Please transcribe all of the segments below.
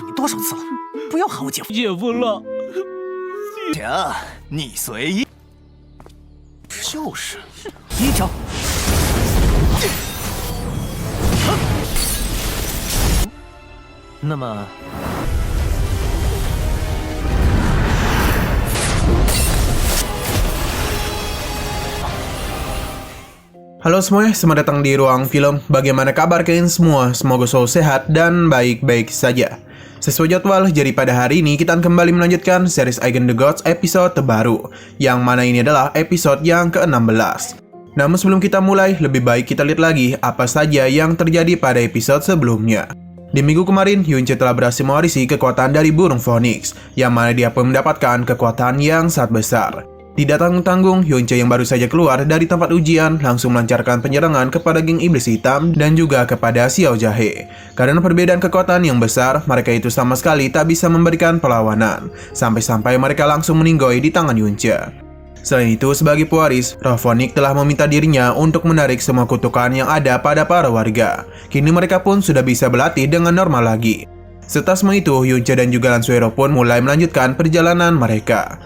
诉你多少次了，不要喊我姐夫。姐夫了。行，你随意。就是一招。那么。 Halo semuanya, selamat datang di Ruang Film. Bagaimana kabar kalian semua? Semoga selalu sehat dan baik-baik saja. Sesuai jadwal, jadi pada hari ini kita akan kembali melanjutkan series Against the Gods episode terbaru, yang mana ini adalah episode yang ke-16. Namun sebelum kita mulai, lebih baik kita lihat lagi apa saja yang terjadi pada episode sebelumnya. Di minggu kemarin, Yunche telah berhasil mewarisi kekuatan dari burung Phoenix, yang mana dia pun mendapatkan kekuatan yang sangat besar. Tidak tanggung-tanggung, Yunche yang baru saja keluar dari tempat ujian langsung melancarkan penyerangan kepada geng iblis hitam dan juga kepada Xiao Jahe. Karena perbedaan kekuatan yang besar, mereka itu sama sekali tak bisa memberikan perlawanan, sampai-sampai mereka langsung meninggoy di tangan Yunche. Selain itu, sebagai pewaris, Roh Phoenix telah meminta dirinya untuk menarik semua kutukan yang ada pada para warga. Kini mereka pun sudah bisa berlatih dengan normal lagi. Setelah semua itu, Yunche dan juga Lanzuero pun mulai melanjutkan perjalanan mereka.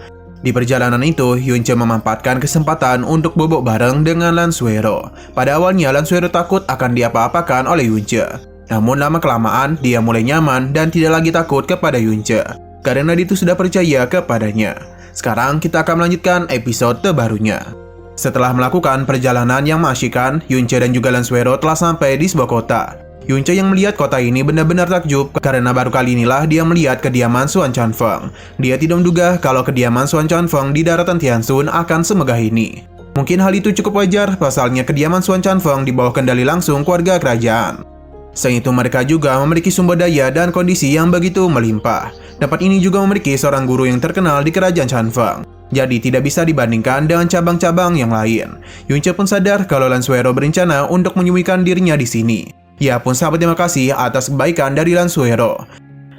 Di perjalanan itu, Yunche memanfaatkan kesempatan untuk bobok bareng dengan Lanzuero. Pada awalnya, Lanzuero takut akan diapa-apakan oleh Yunche. Namun lama-kelamaan, dia mulai nyaman dan tidak lagi takut kepada Yunche, karena dia itu sudah percaya kepadanya. Sekarang kita akan melanjutkan episode terbarunya. Setelah melakukan perjalanan yang mengasyikkan, Yunche dan juga Lanzuero telah sampai di sebuah kota. Yunche yang melihat kota ini benar-benar takjub karena baru kali inilah dia melihat kediaman Xuan Chanfeng. Dia tidak menduga kalau kediaman Xuan Chanfeng di daratan Tianxun akan semegah ini. Mungkin hal itu cukup wajar, pasalnya kediaman Xuan Chanfeng di bawah kendali langsung keluarga kerajaan. Selain itu mereka juga memiliki sumber daya dan kondisi yang begitu melimpah. Tempat ini juga memiliki seorang guru yang terkenal di kerajaan Chanfeng. Jadi tidak bisa dibandingkan dengan cabang-cabang yang lain. Yunche pun sadar kalau Lanzuero berencana untuk menyembunyikan dirinya di sini. Ia pun sangat berterima kasih atas kebaikan dari Lanzuero.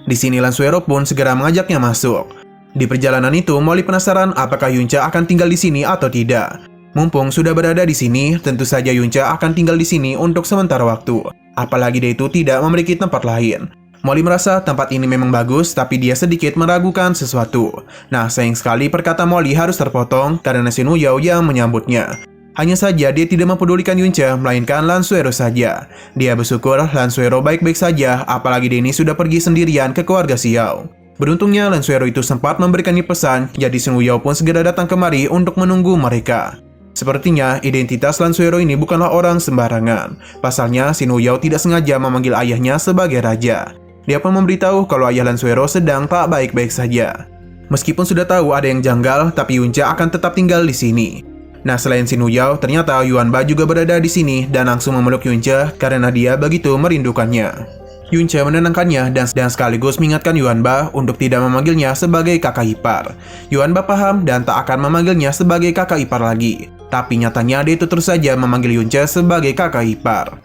Di sini Lanzuero pun segera mengajaknya masuk. Di perjalanan itu, Molly penasaran apakah Yunche akan tinggal di sini atau tidak. Mumpung sudah berada di sini, tentu saja Yunche akan tinggal di sini untuk sementara waktu. Apalagi dia itu tidak memiliki tempat lain. Molly merasa tempat ini memang bagus, tapi dia sedikit meragukan sesuatu. Nah, sayang sekali perkataan Molly harus terpotong karena Shen Wuyao yang menyambutnya. Hanya saja dia tidak mempedulikan Yunche, melainkan Lanzuero saja. Dia bersyukur Lanzuero baik-baik saja, apalagi dia ini sudah pergi sendirian ke keluarga Xiao. Beruntungnya Lanzuero itu sempat memberikannya pesan, jadi Shen Wuyao pun segera datang kemari untuk menunggu mereka. Sepertinya identitas Lanzuero ini bukanlah orang sembarangan. Pasalnya Shen Wuyao tidak sengaja memanggil ayahnya sebagai raja. Dia pun memberitahu kalau ayah Lanzuero sedang tak baik-baik saja. Meskipun sudah tahu ada yang janggal, tapi Yunche akan tetap tinggal di sini. Nah, selain Shen Wuyao, ternyata Yuanba juga berada di sini dan langsung memeluk Yunche karena dia begitu merindukannya. Yunche menenangkannya dan sekaligus mengingatkan Yuanba untuk tidak memanggilnya sebagai kakak ipar. Yuanba paham dan tak akan memanggilnya sebagai kakak ipar lagi. Tapi nyatanya dia itu terus saja memanggil Yunche sebagai kakak ipar.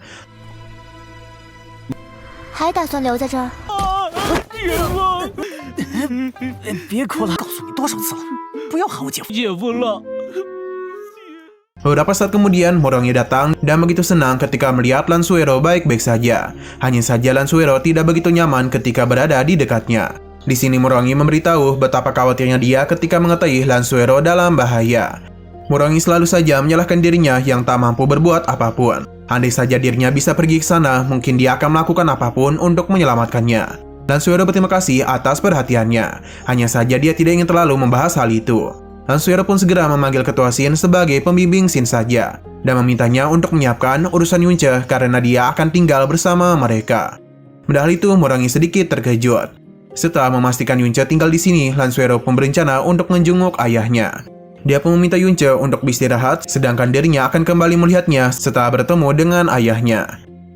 还打算留在这儿？ 姐夫，别哭了，告诉你多少次了，不要喊我姐夫。姐夫了。 Beberapa saat kemudian, Morongi datang dan begitu senang ketika melihat Lanzuero baik-baik saja. Hanya saja Lanzuero tidak begitu nyaman ketika berada di dekatnya. Di sini Morongi memberitahu betapa khawatirnya dia ketika mengetahui Lanzuero dalam bahaya. Morongi selalu saja menyalahkan dirinya yang tak mampu berbuat apapun. Andai saja dirinya bisa pergi ke sana, mungkin dia akan melakukan apapun untuk menyelamatkannya. Lanzuero berterima kasih atas perhatiannya. Hanya saja dia tidak ingin terlalu membahas hal itu. Lanzuero pun segera memanggil ketua Xin sebagai pembimbing Xin saja dan memintanya untuk menyiapkan urusan Yunche karena dia akan tinggal bersama mereka. Padahal itu, Morongi sedikit terkejut. Setelah memastikan Yunche tinggal di sini, Lanzuero pun berencana untuk menjenguk ayahnya. Dia pun meminta Yunche untuk beristirahat, sedangkan dirinya akan kembali melihatnya setelah bertemu dengan ayahnya.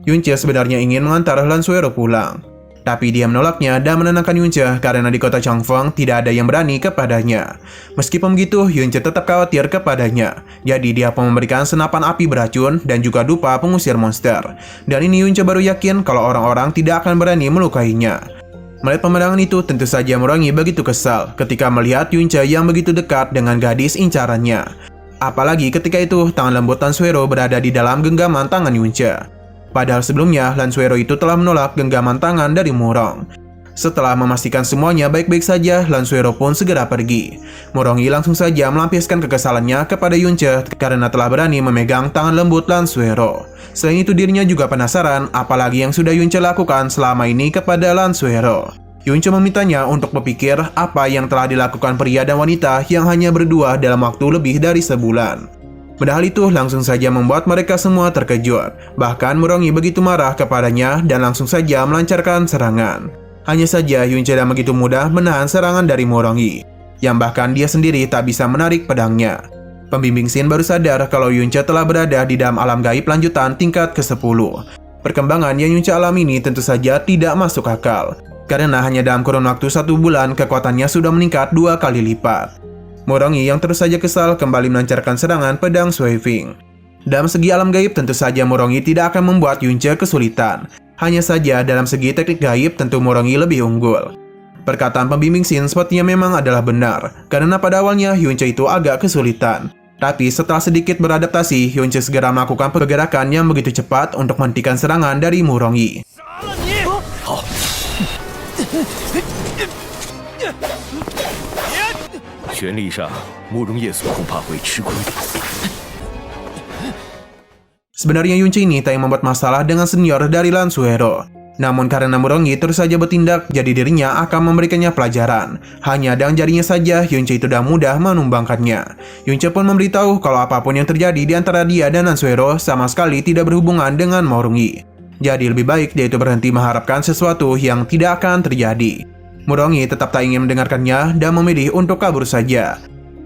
Yunche sebenarnya ingin mengantar Lanzuero pulang. Tapi dia menolaknya dan menenangkan Yunche karena di kota Changfeng tidak ada yang berani kepadanya. Meskipun begitu, Yunche tetap khawatir kepadanya. Jadi dia pun memberikan senapan api beracun dan juga dupa pengusir monster. Dan ini Yunche baru yakin kalau orang-orang tidak akan berani melukainya. Melihat pemandangan itu, tentu saja Morongi begitu kesal ketika melihat Yunche yang begitu dekat dengan gadis incarannya. Apalagi ketika itu, tangan lembut Lanzuero berada di dalam genggaman tangan Yunche. Padahal sebelumnya, Lanzuero itu telah menolak genggaman tangan dari Murong. Setelah memastikan semuanya baik-baik saja, Lan Suero pun segera pergi. Morongi langsung saja melampiaskan kekesalannya kepada Yunce karena telah berani memegang tangan lembut Lan Suero. Selain itu dirinya juga penasaran apalagi yang sudah Yunce lakukan selama ini kepada Lan Suero. Yunce memintanya untuk berpikir apa yang telah dilakukan pria dan wanita yang hanya berdua dalam waktu lebih dari sebulan. Padahal itu langsung saja membuat mereka semua terkejut. Bahkan Morongi begitu marah kepadanya dan langsung saja melancarkan serangan. Hanya saja Yunce tidak begitu mudah menahan serangan dari Morongi, yang bahkan dia sendiri tak bisa menarik pedangnya. Pembimbing Shin baru sadar kalau Yunce telah berada di dalam alam gaib lanjutan tingkat ke-10. Perkembangan yang Yunce alami ini tentu saja tidak masuk akal, karena hanya dalam kurun waktu 1 bulan kekuatannya sudah meningkat 2 kali lipat. Morongi yang terus saja kesal kembali melancarkan serangan pedang Suifing. Dalam segi alam gaib tentu saja Morongi tidak akan membuat Yunce kesulitan. Hanya saja dalam segi teknik gaib tentu Morongi lebih unggul. Perkataan pembimbing Shin sepertinya memang adalah benar, karena pada awalnya Yunce itu agak kesulitan. Tapi setelah sedikit beradaptasi, Yunce segera melakukan pergerakan yang begitu cepat untuk menghentikan serangan dari Morongi. 权力上，慕容夜所恐怕会吃亏。 Sebenarnya Yunce ini tak yang membuat masalah dengan senior dari Lan Suero. Namun karena Morongi terus saja bertindak, jadi dirinya akan memberikannya pelajaran. Hanya dengan jarinya saja, Yunce itu sudah mudah menumbangkannya. Yunce pun memberitahu kalau apapun yang terjadi di antara dia dan Lan Suero sama sekali tidak berhubungan dengan Morongi. Jadi lebih baik dia itu berhenti mengharapkan sesuatu yang tidak akan terjadi. Morongi tetap tak ingin mendengarkannya dan memilih untuk kabur saja.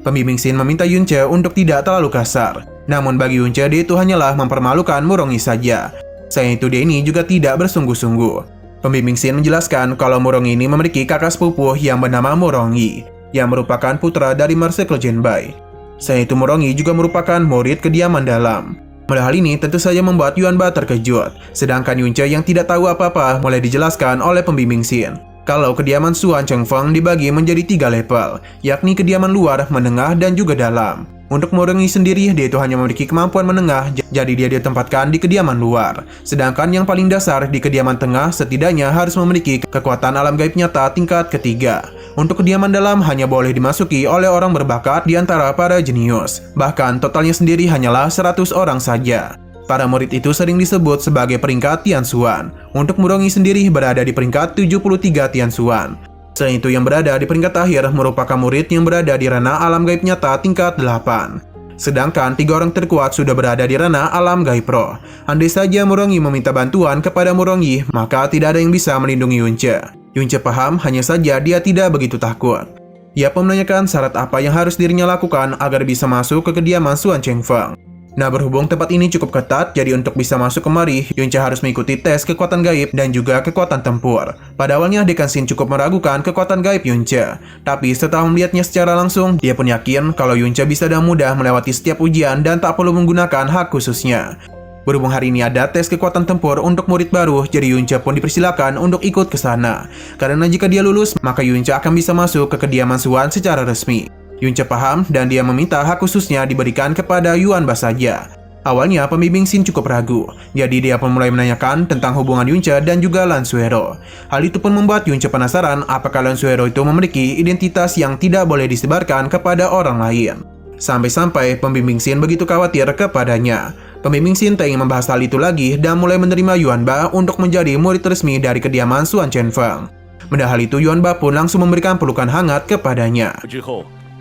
Pembimbing Shin meminta Yunce untuk tidak terlalu kasar. Namun bagi Yunce dia itu hanyalah mempermalukan Morongi saja. Selain itu dia ini juga tidak bersungguh-sungguh. Pembimbing Shin menjelaskan kalau Morongi ini memiliki kakak sepupu yang bernama Morongi, yang merupakan putra dari Mersekle Genbai. Selain itu Morongi juga merupakan murid kediaman dalam. Pada hal ini tentu saja membuat Yuanba terkejut. Sedangkan Yunce yang tidak tahu apa-apa mulai dijelaskan oleh pembimbing Shin kalau kediaman Suan Chengfeng dibagi menjadi 3 level, yakni kediaman luar, menengah, dan juga dalam. Untuk Morongi sendiri, dia itu hanya memiliki kemampuan menengah, jadi dia ditempatkan di kediaman luar. Sedangkan yang paling dasar di kediaman tengah setidaknya harus memiliki kekuatan alam gaib nyata tingkat ketiga. Untuk kediaman dalam hanya boleh dimasuki oleh orang berbakat di antara para jenius. Bahkan totalnya sendiri hanyalah 100 orang saja. Para murid itu sering disebut sebagai peringkat Tianxuan. Untuk Morongi sendiri berada di peringkat 73 Tianxuan. Selain itu yang berada di peringkat akhir merupakan murid yang berada di ranah alam gaib nyata tingkat 8. Sedangkan 3 orang terkuat sudah berada di ranah alam gaib pro. Andai saja Morongi meminta bantuan kepada Morongi, maka tidak ada yang bisa melindungi Yunce. Yunce paham, hanya saja dia tidak begitu takut. Ia pun menanyakan syarat apa yang harus dirinya lakukan agar bisa masuk ke kediaman Suan Chengfeng. Nah, berhubung tempat ini cukup ketat, jadi untuk bisa masuk kemari, Yunce harus mengikuti tes kekuatan gaib dan juga kekuatan tempur. Pada awalnya, Dekan Shin cukup meragukan kekuatan gaib Yunce. Tapi setelah melihatnya secara langsung, dia pun yakin kalau Yunce bisa dengan mudah melewati setiap ujian dan tak perlu menggunakan hak khususnya. Berhubung hari ini ada tes kekuatan tempur untuk murid baru, jadi Yunce pun dipersilakan untuk ikut ke sana. Karena jika dia lulus, maka Yunce akan bisa masuk ke kediaman Suan secara resmi. Yunce paham dan dia meminta hak khususnya diberikan kepada Yuanba saja. Awalnya pembimbing Shin cukup ragu, jadi dia pun mulai menanyakan tentang hubungan Yunce dan juga Lan Suero. Hal itu pun membuat Yunce penasaran apakah Lan Suero itu memiliki identitas yang tidak boleh disebarkan kepada orang lain. Sampai-sampai pembimbing Shin begitu khawatir kepadanya. Pembimbing Shin tak ingin membahas hal itu lagi dan mulai menerima Yuanba untuk menjadi murid resmi dari kediaman Suan Chengfeng. Mendengar hal itu Yuanba pun langsung memberikan pelukan hangat kepadanya.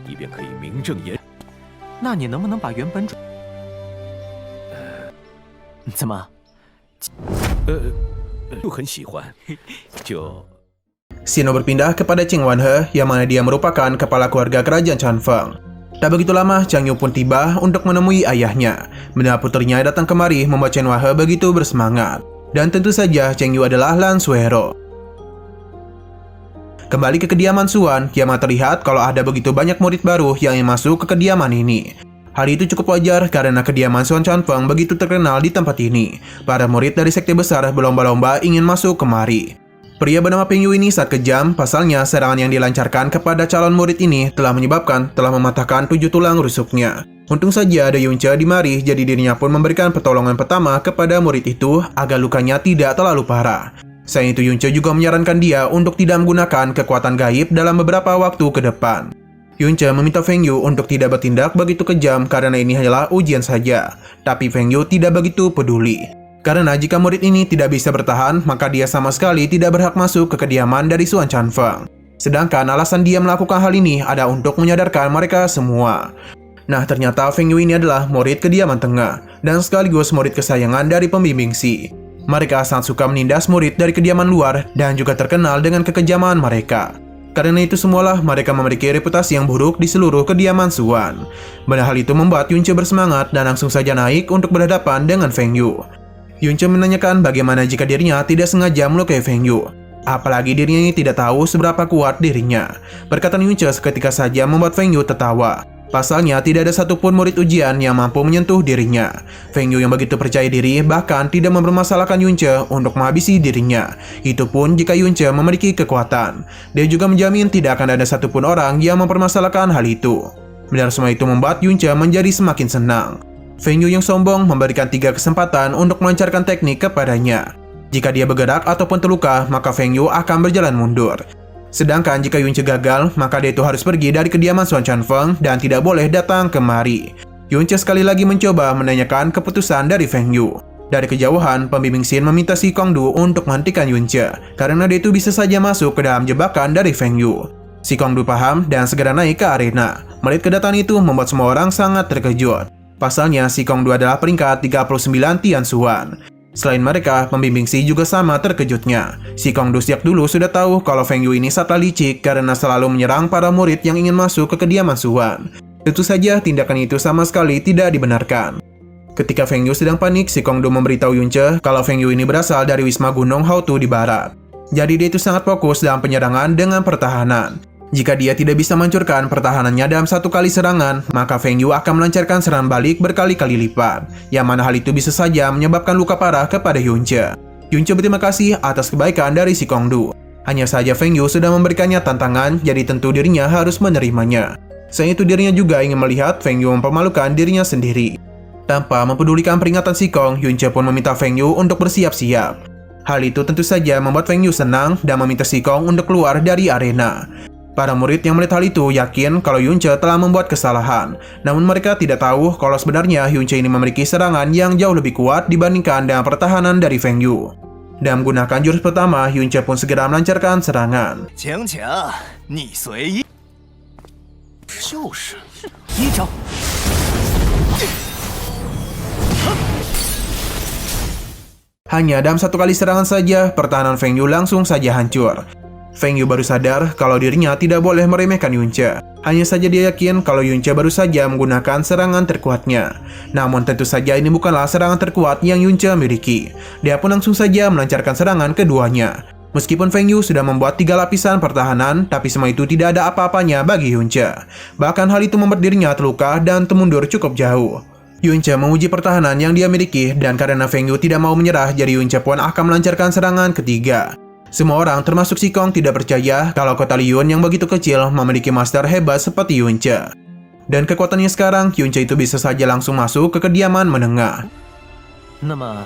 你便可以名正言。那你能不能把原本怎么？就很喜欢，就。 Sino berpindah kepada Cheng Wanhe yang mana dia merupakan kepala keluarga kerajaan Chanfeng. Tak begitu lama, Chang Yu pun tiba untuk menemui ayahnya. Mendengar putrinya datang kemari membuat Cheng Wanhe begitu bersemangat. Dan tentu saja Cheng Yu adalah Lan Suero. Kembali ke kediaman Suan, Kiamat terlihat kalau ada begitu banyak murid baru yang ingin masuk ke kediaman ini. Hal itu cukup wajar karena kediaman Suan Changfeng begitu terkenal di tempat ini. Para murid dari sekte besar berlomba-lomba ingin masuk kemari. Pria bernama Peng Yu ini sangat kejam, pasalnya serangan yang dilancarkan kepada calon murid ini telah mematahkan 7 tulang rusuknya. Untung saja ada Yunce di mari, jadi dirinya pun memberikan pertolongan pertama kepada murid itu agar lukanya tidak terlalu parah. Selain itu Yunce juga menyarankan dia untuk tidak menggunakan kekuatan gaib dalam beberapa waktu ke depan. Yunce meminta Feng Yu untuk tidak bertindak begitu kejam karena ini hanyalah ujian saja. Tapi Feng Yu tidak begitu peduli. Karena jika murid ini tidak bisa bertahan, maka dia sama sekali tidak berhak masuk ke kediaman dari Suan Chanfeng. Sedangkan alasan dia melakukan hal ini ada untuk menyadarkan mereka semua. Nah, ternyata Feng Yu ini adalah murid kediaman tengah dan sekaligus murid kesayangan dari pembimbing Xi. Mereka sangat suka menindas murid dari kediaman luar dan juga terkenal dengan kekejaman mereka. Karena itu semualah mereka memiliki reputasi yang buruk di seluruh kediaman Suan. Hal itu membuat Yunce bersemangat dan langsung saja naik untuk berhadapan dengan Feng Yu. Yunce menanyakan bagaimana jika dirinya tidak sengaja melukai Feng Yu. Apalagi dirinya ini tidak tahu seberapa kuat dirinya. Perkataan Yunce seketika saja membuat Feng Yu tertawa. Pasalnya tidak ada satupun murid ujian yang mampu menyentuh dirinya. Feng Yu yang begitu percaya diri bahkan tidak mempermasalahkan Yunce untuk menghabisi dirinya. Itu pun jika Yunce memiliki kekuatan. Dia juga menjamin tidak akan ada satupun orang yang mempermasalahkan hal itu. Benar semua itu membuat Yunce menjadi semakin senang. Feng Yu yang sombong memberikan 3 kesempatan untuk melancarkan teknik kepadanya. Jika dia bergerak ataupun terluka, maka Feng Yu akan berjalan mundur. Sedangkan jika Yunce gagal, maka dia itu harus pergi dari kediaman Suan Chanfeng dan tidak boleh datang kemari. Yunce sekali lagi mencoba menanyakan keputusan dari Feng Yu. Dari kejauhan, pembimbing Xin meminta si Kongdu untuk menghentikan Yunce, karena dia itu bisa saja masuk ke dalam jebakan dari Feng Yu. Si Kongdu paham dan segera naik ke arena. Melihat kedatangan itu membuat semua orang sangat terkejut. Pasalnya, si Kongdu adalah peringkat 39 Tian Xuan. Selain mereka, pembimbing Xi juga sama terkejutnya. Si Kongdu sejak dulu sudah tahu kalau Feng Yu ini satwa licik karena selalu menyerang para murid yang ingin masuk ke kediaman Suan. Tentu saja tindakan itu sama sekali tidak dibenarkan. Ketika Feng Yu sedang panik, si Kongdu memberitahu Yunce kalau Feng Yu ini berasal dari Wisma Gunung Haotu di barat. Jadi dia itu sangat fokus dalam penyerangan dengan pertahanan. Jika dia tidak bisa menghancurkan pertahanannya dalam satu kali serangan, maka Feng Yu akan melancarkan serangan balik berkali-kali lipat, yang mana hal itu bisa saja menyebabkan luka parah kepada Yunce. Yunce berterima kasih atas kebaikan dari si Kongdu. Hanya saja Feng Yu sudah memberikannya tantangan, jadi tentu dirinya harus menerimanya. Selain itu dirinya juga ingin melihat Feng Yu mempermalukan dirinya sendiri. Tanpa mempedulikan peringatan si Kong, Yunce pun meminta Feng Yu untuk bersiap-siap. Hal itu tentu saja membuat Feng Yu senang dan meminta si Kong untuk keluar dari arena. Para murid yang melihat hal itu yakin kalau Yunce telah membuat kesalahan. Namun mereka tidak tahu kalau sebenarnya Yunce ini memiliki serangan yang jauh lebih kuat dibandingkan dengan pertahanan dari Feng Yu. Dan menggunakan jurus pertama, Yunce pun segera melancarkan serangan. 强强，你随意。就是一招。 Hanya dalam satu kali serangan saja, pertahanan Feng Yu langsung saja hancur. Feng Yu baru sadar kalau dirinya tidak boleh meremehkan Yunce. Hanya saja dia yakin kalau Yunce baru saja menggunakan serangan terkuatnya. Namun tentu saja ini bukanlah serangan terkuat yang Yunce miliki. Dia pun langsung saja melancarkan serangan keduanya. Meskipun Feng Yu sudah membuat 3 lapisan pertahanan, tapi semua itu tidak ada apa-apanya bagi Yunce. Bahkan hal itu membuat dirinya terluka dan termundur cukup jauh. Yunce menguji pertahanan yang dia miliki, dan karena Feng Yu tidak mau menyerah, jadi Yunce pun akan melancarkan serangan ketiga. Semua orang termasuk si Kong tidak percaya kalau kota Liyun yang begitu kecil memiliki master hebat seperti Yunce. Dan kekuatannya sekarang, Yunce itu bisa saja langsung masuk ke kediaman menengah. 那么，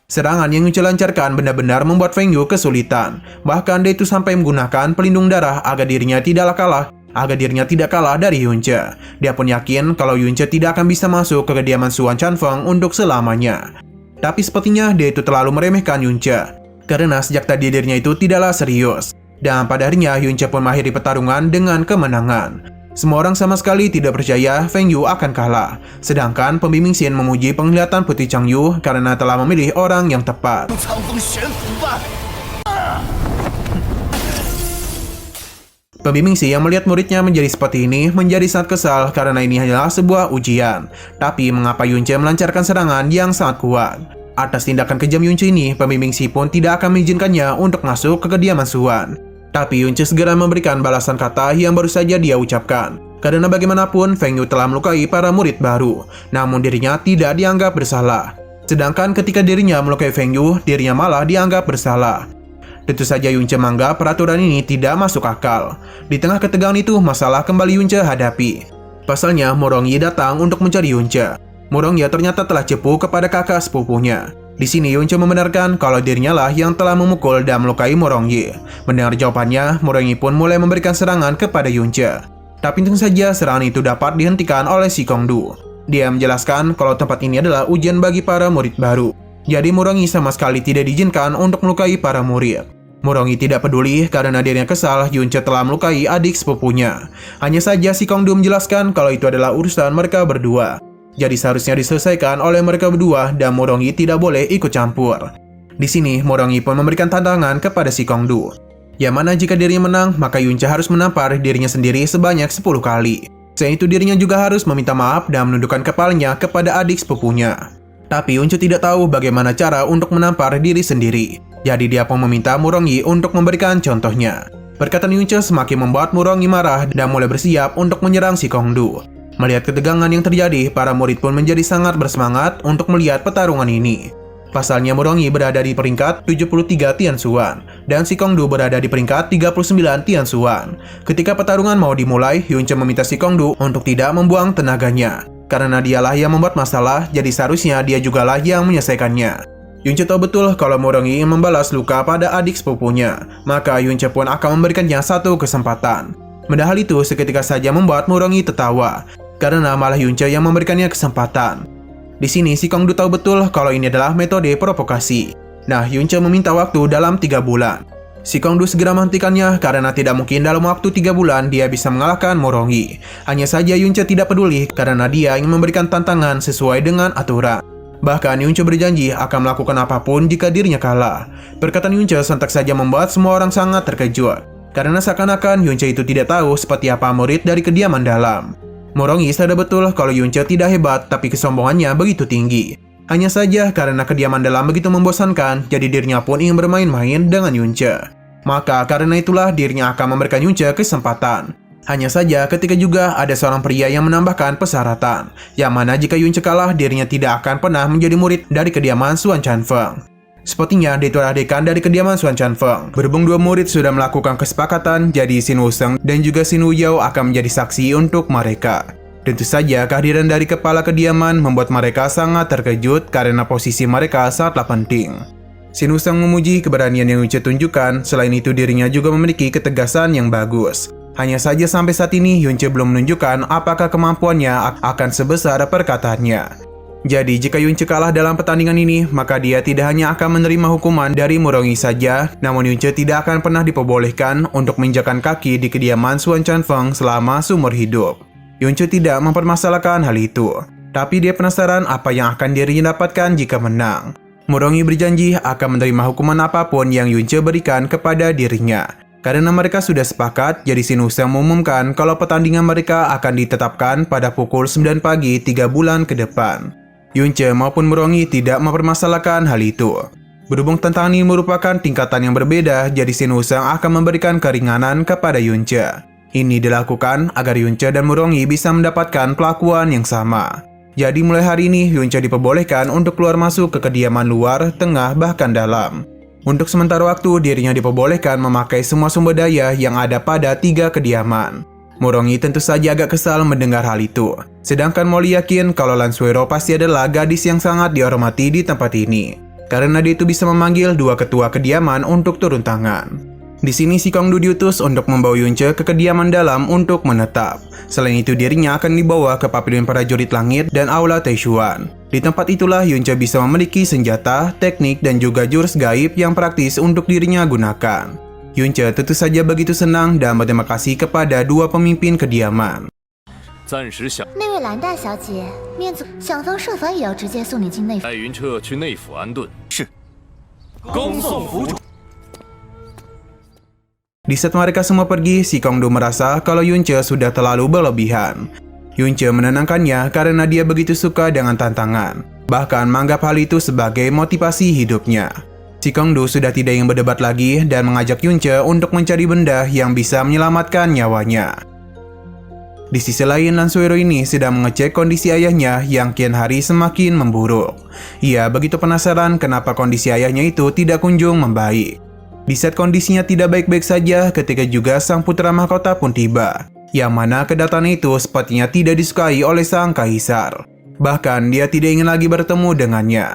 Serangan yang Yunce lancarkan benar-benar membuat Feng Yu kesulitan. Bahkan dia itu sampai menggunakan pelindung darah agar dirinya tidak kalah dari Yunce. Dia pun yakin kalau Yunce tidak akan bisa masuk ke kediaman Suan Chanfeng untuk selamanya. Tapi sepertinya dia itu terlalu meremehkan Yunce, karena sejak tadi dirinya itu tidaklah serius. Dan pada akhirnya Yunce pun mengakhiri pertarungan dengan kemenangan. Semua orang sama sekali tidak percaya Feng Yu akan kalah. Sedangkan pembimbing Xin memuji penglihatan Putri Changyu karena telah memilih orang yang tepat. 苍风玄符吧。 Pembimbing Xi yang melihat muridnya menjadi seperti ini menjadi sangat kesal karena ini hanyalah sebuah ujian. Tapi mengapa Yunce melancarkan serangan yang sangat kuat? Atas tindakan kejam Yunce ini, pembimbing Xi pun tidak akan mengizinkannya untuk masuk ke kediaman Suan. Tapi Yunce segera memberikan balasan kata yang baru saja dia ucapkan. Karena bagaimanapun Feng Yu telah melukai para murid baru, namun dirinya tidak dianggap bersalah. Sedangkan ketika dirinya melukai Feng Yu, dirinya malah dianggap bersalah. Tentu saja Yunce menganggap peraturan ini tidak masuk akal. Di tengah ketegangan itu, masalah kembali Yunce hadapi. Pasalnya, Morongyi datang untuk mencari Yunce. Morongyi ternyata telah cepu kepada kakak sepupunya. Di sini Yunce membenarkan kalau dirinya lah yang telah memukul dan melukai Morongyi. Mendengar jawabannya, Morongyi pun mulai memberikan serangan kepada Yunce. Tapi tentu saja serangan itu dapat dihentikan oleh Si Kongdu. Dia menjelaskan kalau tempat ini adalah ujian bagi para murid baru. Jadi Morongyi sama sekali tidak diizinkan untuk melukai para murid. Morongyi tidak peduli karena dirinya kesal Yunce telah melukai adik sepupunya. Hanya saja Si Kongdu menjelaskan kalau itu adalah urusan mereka berdua. Jadi seharusnya diselesaikan oleh mereka berdua dan Morongyi tidak boleh ikut campur. Di sini Morongyi pun memberikan tantangan kepada Si Kongdu. Yang mana jika dirinya menang, maka Yunce harus menampar dirinya sendiri sebanyak 10 kali. Selain itu dirinya juga harus meminta maaf dan menundukkan kepalanya kepada adik sepupunya. Tapi Yunce tidak tahu bagaimana cara untuk menampar diri sendiri. Jadi dia pun meminta Morongyi untuk memberikan contohnya. Perkataan Yunce semakin membuat Morongyi marah dan mulai bersiap untuk menyerang Si Kongdu. Melihat ketegangan yang terjadi, para murid pun menjadi sangat bersemangat untuk melihat pertarungan ini. Pasalnya Morongyi berada di peringkat 73 Tianshuan dan Si Kongdu berada di peringkat 39 Tianshuan. Ketika pertarungan mau dimulai, Yunce meminta Si Kongdu untuk tidak membuang tenaganya. Karena dialah yang membuat masalah, jadi seharusnya dia jugalah yang menyelesaikannya. Yunce tahu betul kalau Morongyi ingin membalas luka pada adik sepupunya, maka Yunce pun akan memberikannya satu kesempatan. Padahal itu seketika saja membuat Morongyi tertawa, karena malah Yunce yang memberikannya kesempatan. Di sini Si Kongdu tahu betul kalau ini adalah metode provokasi. Nah, Yunce meminta waktu dalam 3 bulan. Si Kongdu segera menghentikannya karena tidak mungkin dalam waktu 3 bulan dia bisa mengalahkan Morongyi. Hanya saja Yunce tidak peduli karena dia ingin memberikan tantangan sesuai dengan aturan. Bahkan Yunce berjanji akan melakukan apapun jika dirinya kalah. Perkataan Yunce sontak saja membuat semua orang sangat terkejut. Karena seakan-akan Yunce itu tidak tahu seperti apa murid dari kediaman dalam. Morongyi sadar betul kalau Yunce tidak hebat tapi kesombongannya begitu tinggi. Hanya saja karena kediaman dalam begitu membosankan, jadi dirinya pun ingin bermain-main dengan Yunce. Maka karena itulah dirinya akan memberikan Yunce kesempatan. Hanya saja ketika juga ada seorang pria yang menambahkan persyaratan, yang mana jika Yunce kalah dirinya tidak akan pernah menjadi murid dari kediaman Xuan Chanfeng. Sepertinya dia itulah dekan dari kediaman Xuan Chanfeng. Berhubung dua murid sudah melakukan kesepakatan, jadi Xin Wuseng dan juga Xin Wuyao akan menjadi saksi untuk mereka. Tentu saja kehadiran dari kepala kediaman membuat mereka sangat terkejut karena posisi mereka sangatlah penting. Xin Wuseng memuji keberanian yang Yunce tunjukkan, selain itu dirinya juga memiliki ketegasan yang bagus. Hanya saja sampai saat ini Yunce belum menunjukkan apakah kemampuannya akan sebesar perkataannya. Jadi jika Yunce kalah dalam pertandingan ini, maka dia tidak hanya akan menerima hukuman dari Morongyi saja, namun Yunce tidak akan pernah diperbolehkan untuk menginjakan kaki di kediaman Xuan Chanfeng selama seumur hidup. Yunce tidak mempermasalahkan hal itu, tapi dia penasaran apa yang akan dirinya dapatkan jika menang. Morongyi berjanji akan menerima hukuman apapun yang Yunce berikan kepada dirinya. Karena mereka sudah sepakat, jadi Xin Wuseng mengumumkan kalau pertandingan mereka akan ditetapkan pada pukul 9 pagi 3 bulan ke depan. Yunce maupun Morongyi tidak mempermasalahkan hal itu. Berhubung tantangan ini merupakan tingkatan yang berbeda, jadi Xin Wuseng akan memberikan keringanan kepada Yunce. Ini dilakukan agar Yunce dan Morongyi bisa mendapatkan perlakuan yang sama. Jadi mulai hari ini Yunce diperbolehkan untuk keluar masuk ke kediaman luar, tengah, bahkan dalam. Untuk sementara waktu dirinya diperbolehkan memakai semua sumber daya yang ada pada 3 kediaman. Morongyi tentu saja agak kesal mendengar hal itu. Sedangkan Molly yakin kalau Lan Suero pasti adalah gadis yang sangat dihormati di tempat ini. Karena dia itu bisa memanggil 2 ketua kediaman untuk turun tangan. Di sini Si Kongdu diutus untuk membawa Yunce ke kediaman dalam untuk menetap. Selain itu dirinya akan dibawa ke pavilion prajurit langit dan aula Taishuan. Di tempat itulah Yunce bisa memiliki senjata, teknik, dan juga jurus gaib yang praktis untuk dirinya gunakan. Yunce tentu saja begitu senang dan berterima kasih kepada 2 pemimpin kediaman. 暂时想那位蓝大小姐面子，想方设法也要直接送你进内府。带云彻去内府安顿。是。恭送府主。 Di saat mereka semua pergi, Si Kongdu merasa kalau Yunce sudah terlalu berlebihan. Yunce menenangkannya karena dia begitu suka dengan tantangan, bahkan menganggap hal itu sebagai motivasi hidupnya. Si Kongdu sudah tidak ingin berdebat lagi dan mengajak Yunce untuk mencari benda yang bisa menyelamatkan nyawanya. Di sisi lain, Lan Suero ini sedang mengecek kondisi ayahnya yang kian hari semakin memburuk. Ia begitu penasaran kenapa kondisi ayahnya itu tidak kunjung membaik. Di saat kondisinya tidak baik-baik saja, ketika juga sang putra mahkota pun tiba. yang mana kedatangan itu sepertinya tidak disukai oleh sang kaisar. Bahkan dia tidak ingin lagi bertemu dengannya.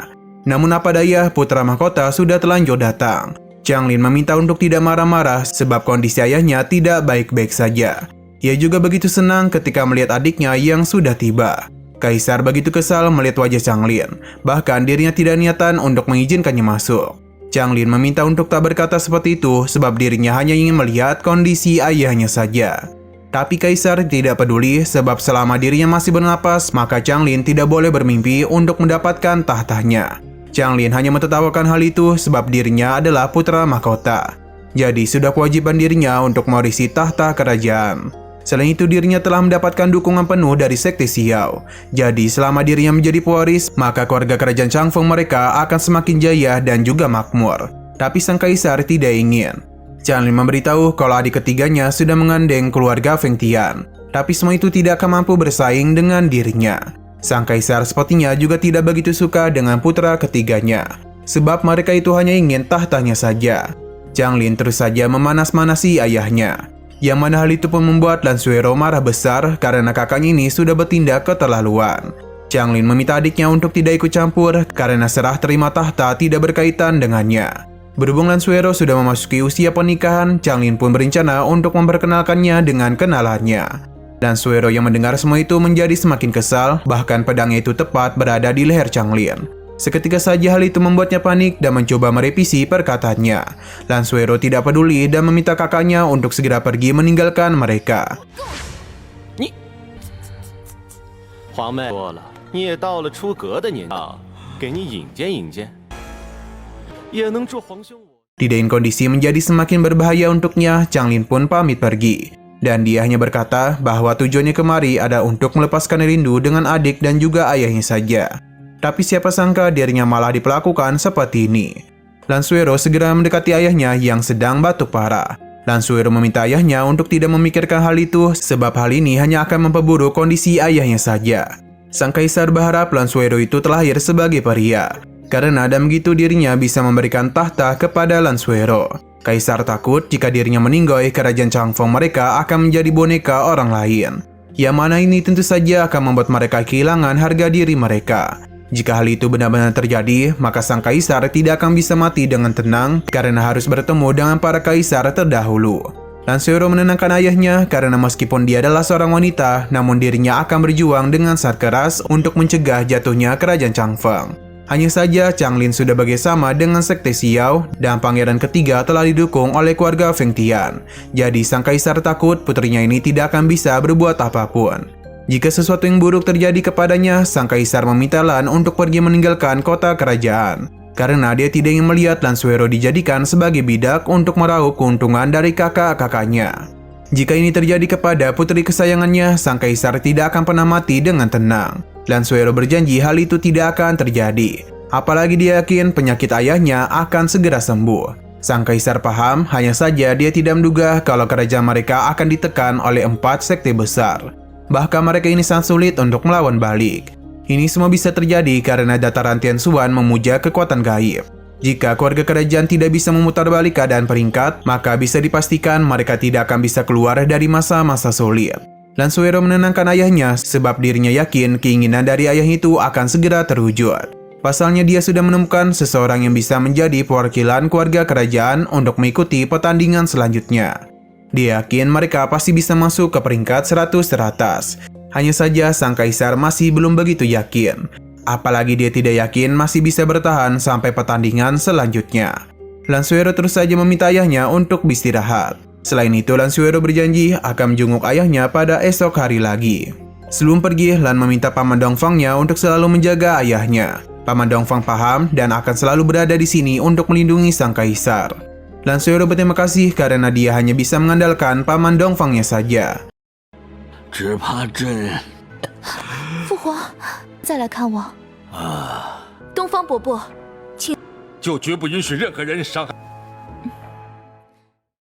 Namun apa daya, putra mahkota sudah telanjur datang. Changlin meminta untuk tidak marah-marah sebab kondisi ayahnya tidak baik-baik saja. Ia juga begitu senang ketika melihat adiknya yang sudah tiba. Kaisar begitu kesal melihat wajah Changlin, bahkan dirinya tidak niatan untuk mengizinkannya masuk. Changlin meminta untuk tak berkata seperti itu sebab dirinya hanya ingin melihat kondisi ayahnya saja. Tapi Kaisar tidak peduli sebab selama dirinya masih bernapas, maka Changlin tidak boleh bermimpi untuk mendapatkan tahtanya. Changlin hanya mentertawakan hal itu sebab dirinya adalah putra mahkota. Jadi sudah kewajiban dirinya untuk mewarisi tahta kerajaan. Selain itu dirinya telah mendapatkan dukungan penuh dari sekte Xiao. Jadi selama dirinya menjadi pewaris, maka keluarga kerajaan Changfeng mereka akan semakin jaya dan juga makmur. Tapi sang kaisar tidak ingin. Changlin memberitahu kalau adik ketiganya sudah mengandeng keluarga Feng Tian. Tapi semua itu tidak akan mampu bersaing dengan dirinya. Sang kaisar sepertinya juga tidak begitu suka dengan putra ketiganya. Sebab mereka itu hanya ingin tahtanya saja. Changlin terus saja memanas-manasi ayahnya. Yang mana hal itu pun membuat Lan Suero marah besar karena kakaknya ini sudah bertindak keterlaluan. Changlin meminta adiknya untuk tidak ikut campur karena serah terima tahta tidak berkaitan dengannya. Berhubung Lan Suero sudah memasuki usia pernikahan, Changlin pun berencana untuk memperkenalkannya dengan kenalannya. Lan Suero yang mendengar semua itu menjadi semakin kesal, bahkan pedangnya itu tepat berada di leher Changlin. Seketika saja hal itu membuatnya panik dan mencoba merevisi perkataannya. Lan Suero tidak peduli dan meminta kakaknya untuk segera pergi meninggalkan mereka. 皇妹说了，你也到了出阁的年纪，给你引荐引荐，也能助皇兄我。 Didain kondisi menjadi semakin berbahaya untuknya, Changlin pun pamit pergi. Dan dia hanya berkata bahwa tujuannya kemari ada untuk melepaskan rindu dengan adik dan juga ayahnya saja. Tapi siapa sangka dirinya malah diperlakukan seperti ini. Lan Suero segera mendekati ayahnya yang sedang batuk parah. Lan Suero meminta ayahnya untuk tidak memikirkan hal itu sebab hal ini hanya akan memperburuk kondisi ayahnya saja. Sang kaisar berharap Lan Suero itu terlahir sebagai pria. Karena dan begitu dirinya bisa memberikan tahta kepada Lan Suero. Kaisar takut jika dirinya meninggoy kerajaan Changfeng mereka akan menjadi boneka orang lain. Yang mana ini tentu saja akan membuat mereka kehilangan harga diri mereka. Jika hal itu benar-benar terjadi, maka sang kaisar tidak akan bisa mati dengan tenang karena harus bertemu dengan para kaisar terdahulu. Lan Suero menenangkan ayahnya karena meskipun dia adalah seorang wanita, namun dirinya akan berjuang dengan sangat keras untuk mencegah jatuhnya kerajaan Changfeng. Hanya saja Changlin sudah bekerjasama dengan sekte Xiao dan pangeran ketiga telah didukung oleh keluarga Feng Tian. Jadi sang kaisar takut putrinya ini tidak akan bisa berbuat apapun. Jika sesuatu yang buruk terjadi kepadanya, sang kaisar meminta Lan untuk pergi meninggalkan kota kerajaan. Karena dia tidak ingin melihat Lan Suero dijadikan sebagai bidak untuk meraup keuntungan dari kakak-kakaknya. Jika ini terjadi kepada putri kesayangannya, sang kaisar tidak akan pernah mati dengan tenang. Lan Suero berjanji hal itu tidak akan terjadi. Apalagi dia yakin penyakit ayahnya akan segera sembuh. Sang kaisar paham, hanya saja dia tidak menduga kalau kerajaan mereka akan ditekan oleh 4 sekte besar. Bahkan mereka ini sangat sulit untuk melawan balik. Ini semua bisa terjadi karena dataran Tianxuan memuja kekuatan gaib. Jika keluarga kerajaan tidak bisa memutar balik keadaan peringkat, maka bisa dipastikan mereka tidak akan bisa keluar dari masa-masa sulit. Lan Suero menenangkan ayahnya sebab dirinya yakin keinginan dari ayah itu akan segera terwujud. Pasalnya dia sudah menemukan seseorang yang bisa menjadi perwakilan keluarga kerajaan untuk mengikuti pertandingan selanjutnya. Dia yakin mereka pasti bisa masuk ke peringkat 100-100. Hanya saja sang kaisar masih belum begitu yakin. Apalagi dia tidak yakin masih bisa bertahan sampai pertandingan selanjutnya. Lan Suero terus saja meminta ayahnya untuk beristirahat. Selain itu, Lan Suero berjanji akan menjenguk ayahnya pada esok hari lagi. Sebelum pergi, Lan meminta Paman Dongfangnya untuk selalu menjaga ayahnya. Paman Dongfang paham dan akan selalu berada di sini untuk melindungi sang kaisar. Lan Suero berterima kasih karena dia hanya bisa mengandalkan Paman Dongfangnya saja. 只怕朕父皇，再来看我。东方伯伯， 就绝不允许任何人伤害。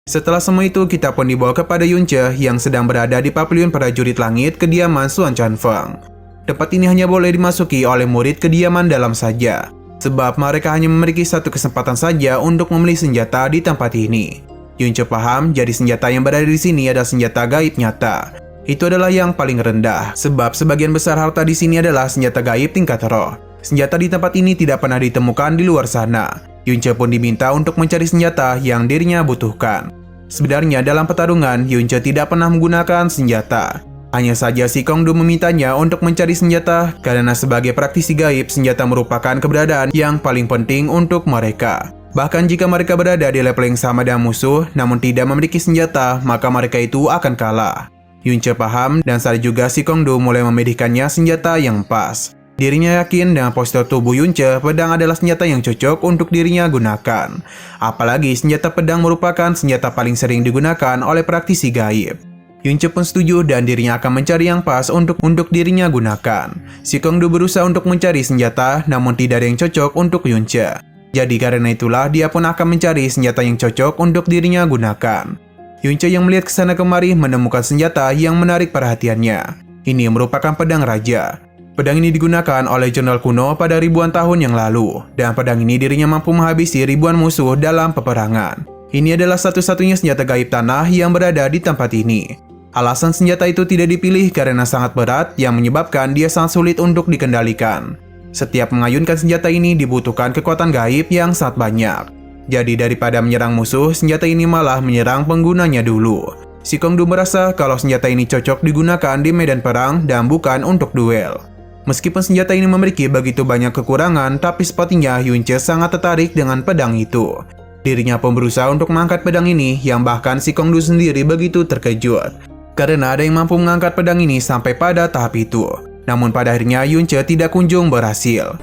Setelah semua itu, kita pun dibawa kepada Yunce yang sedang berada di pavilion prajurit langit kediaman Xuan Chanfeng. Tempat ini hanya boleh dimasuki oleh murid kediaman dalam saja, sebab mereka hanya memiliki satu kesempatan saja untuk membeli senjata di tempat ini. Yunce paham jadi senjata yang berada di sini adalah senjata gaib nyata. Itu adalah yang paling rendah, sebab sebagian besar harta di sini adalah senjata gaib tingkat roh. Senjata di tempat ini tidak pernah ditemukan di luar sana. Yunce pun diminta untuk mencari senjata yang dirinya butuhkan. Sebenarnya dalam pertarungan, Yunce tidak pernah menggunakan senjata. Hanya saja si Kongdu memintanya untuk mencari senjata karena sebagai praktisi gaib, senjata merupakan keberadaan yang paling penting untuk mereka. Bahkan jika mereka berada di level yang sama dengan musuh, namun tidak memiliki senjata, maka mereka itu akan kalah. Yunce paham dan saat juga si Kongdu mulai memilihkannya senjata yang pas. Dirinya yakin dengan postur tubuh Yunce, pedang adalah senjata yang cocok untuk dirinya gunakan. Apalagi senjata pedang merupakan senjata paling sering digunakan oleh praktisi gaib. Yunce pun setuju dan dirinya akan mencari yang pas untuk dirinya gunakan. Si Kongdu berusaha untuk mencari senjata, namun tidak ada yang cocok untuk Yunce. Jadi karena itulah dia pun akan mencari senjata yang cocok untuk dirinya gunakan. Yunce yang melihat ke sana kemari menemukan senjata yang menarik perhatiannya. Ini merupakan pedang raja. Pedang ini digunakan oleh jenderal kuno pada ribuan tahun yang lalu, dan pedang ini dirinya mampu menghabisi ribuan musuh dalam peperangan. Ini adalah satu-satunya senjata gaib tanah yang berada di tempat ini. Alasan senjata itu tidak dipilih karena sangat berat yang menyebabkan dia sangat sulit untuk dikendalikan. Setiap mengayunkan senjata ini dibutuhkan kekuatan gaib yang sangat banyak. Jadi daripada menyerang musuh, senjata ini malah menyerang penggunanya dulu. Si Kongdu merasa kalau senjata ini cocok digunakan di medan perang dan bukan untuk duel. Meskipun senjata ini memiliki begitu banyak kekurangan, tapi sepertinya Yunce sangat tertarik dengan pedang itu. Dirinya pun berusaha untuk mengangkat pedang ini yang bahkan si Kongdu sendiri begitu terkejut. Karena ada yang mampu mengangkat pedang ini sampai pada tahap itu. Namun pada akhirnya Yunce tidak kunjung berhasil.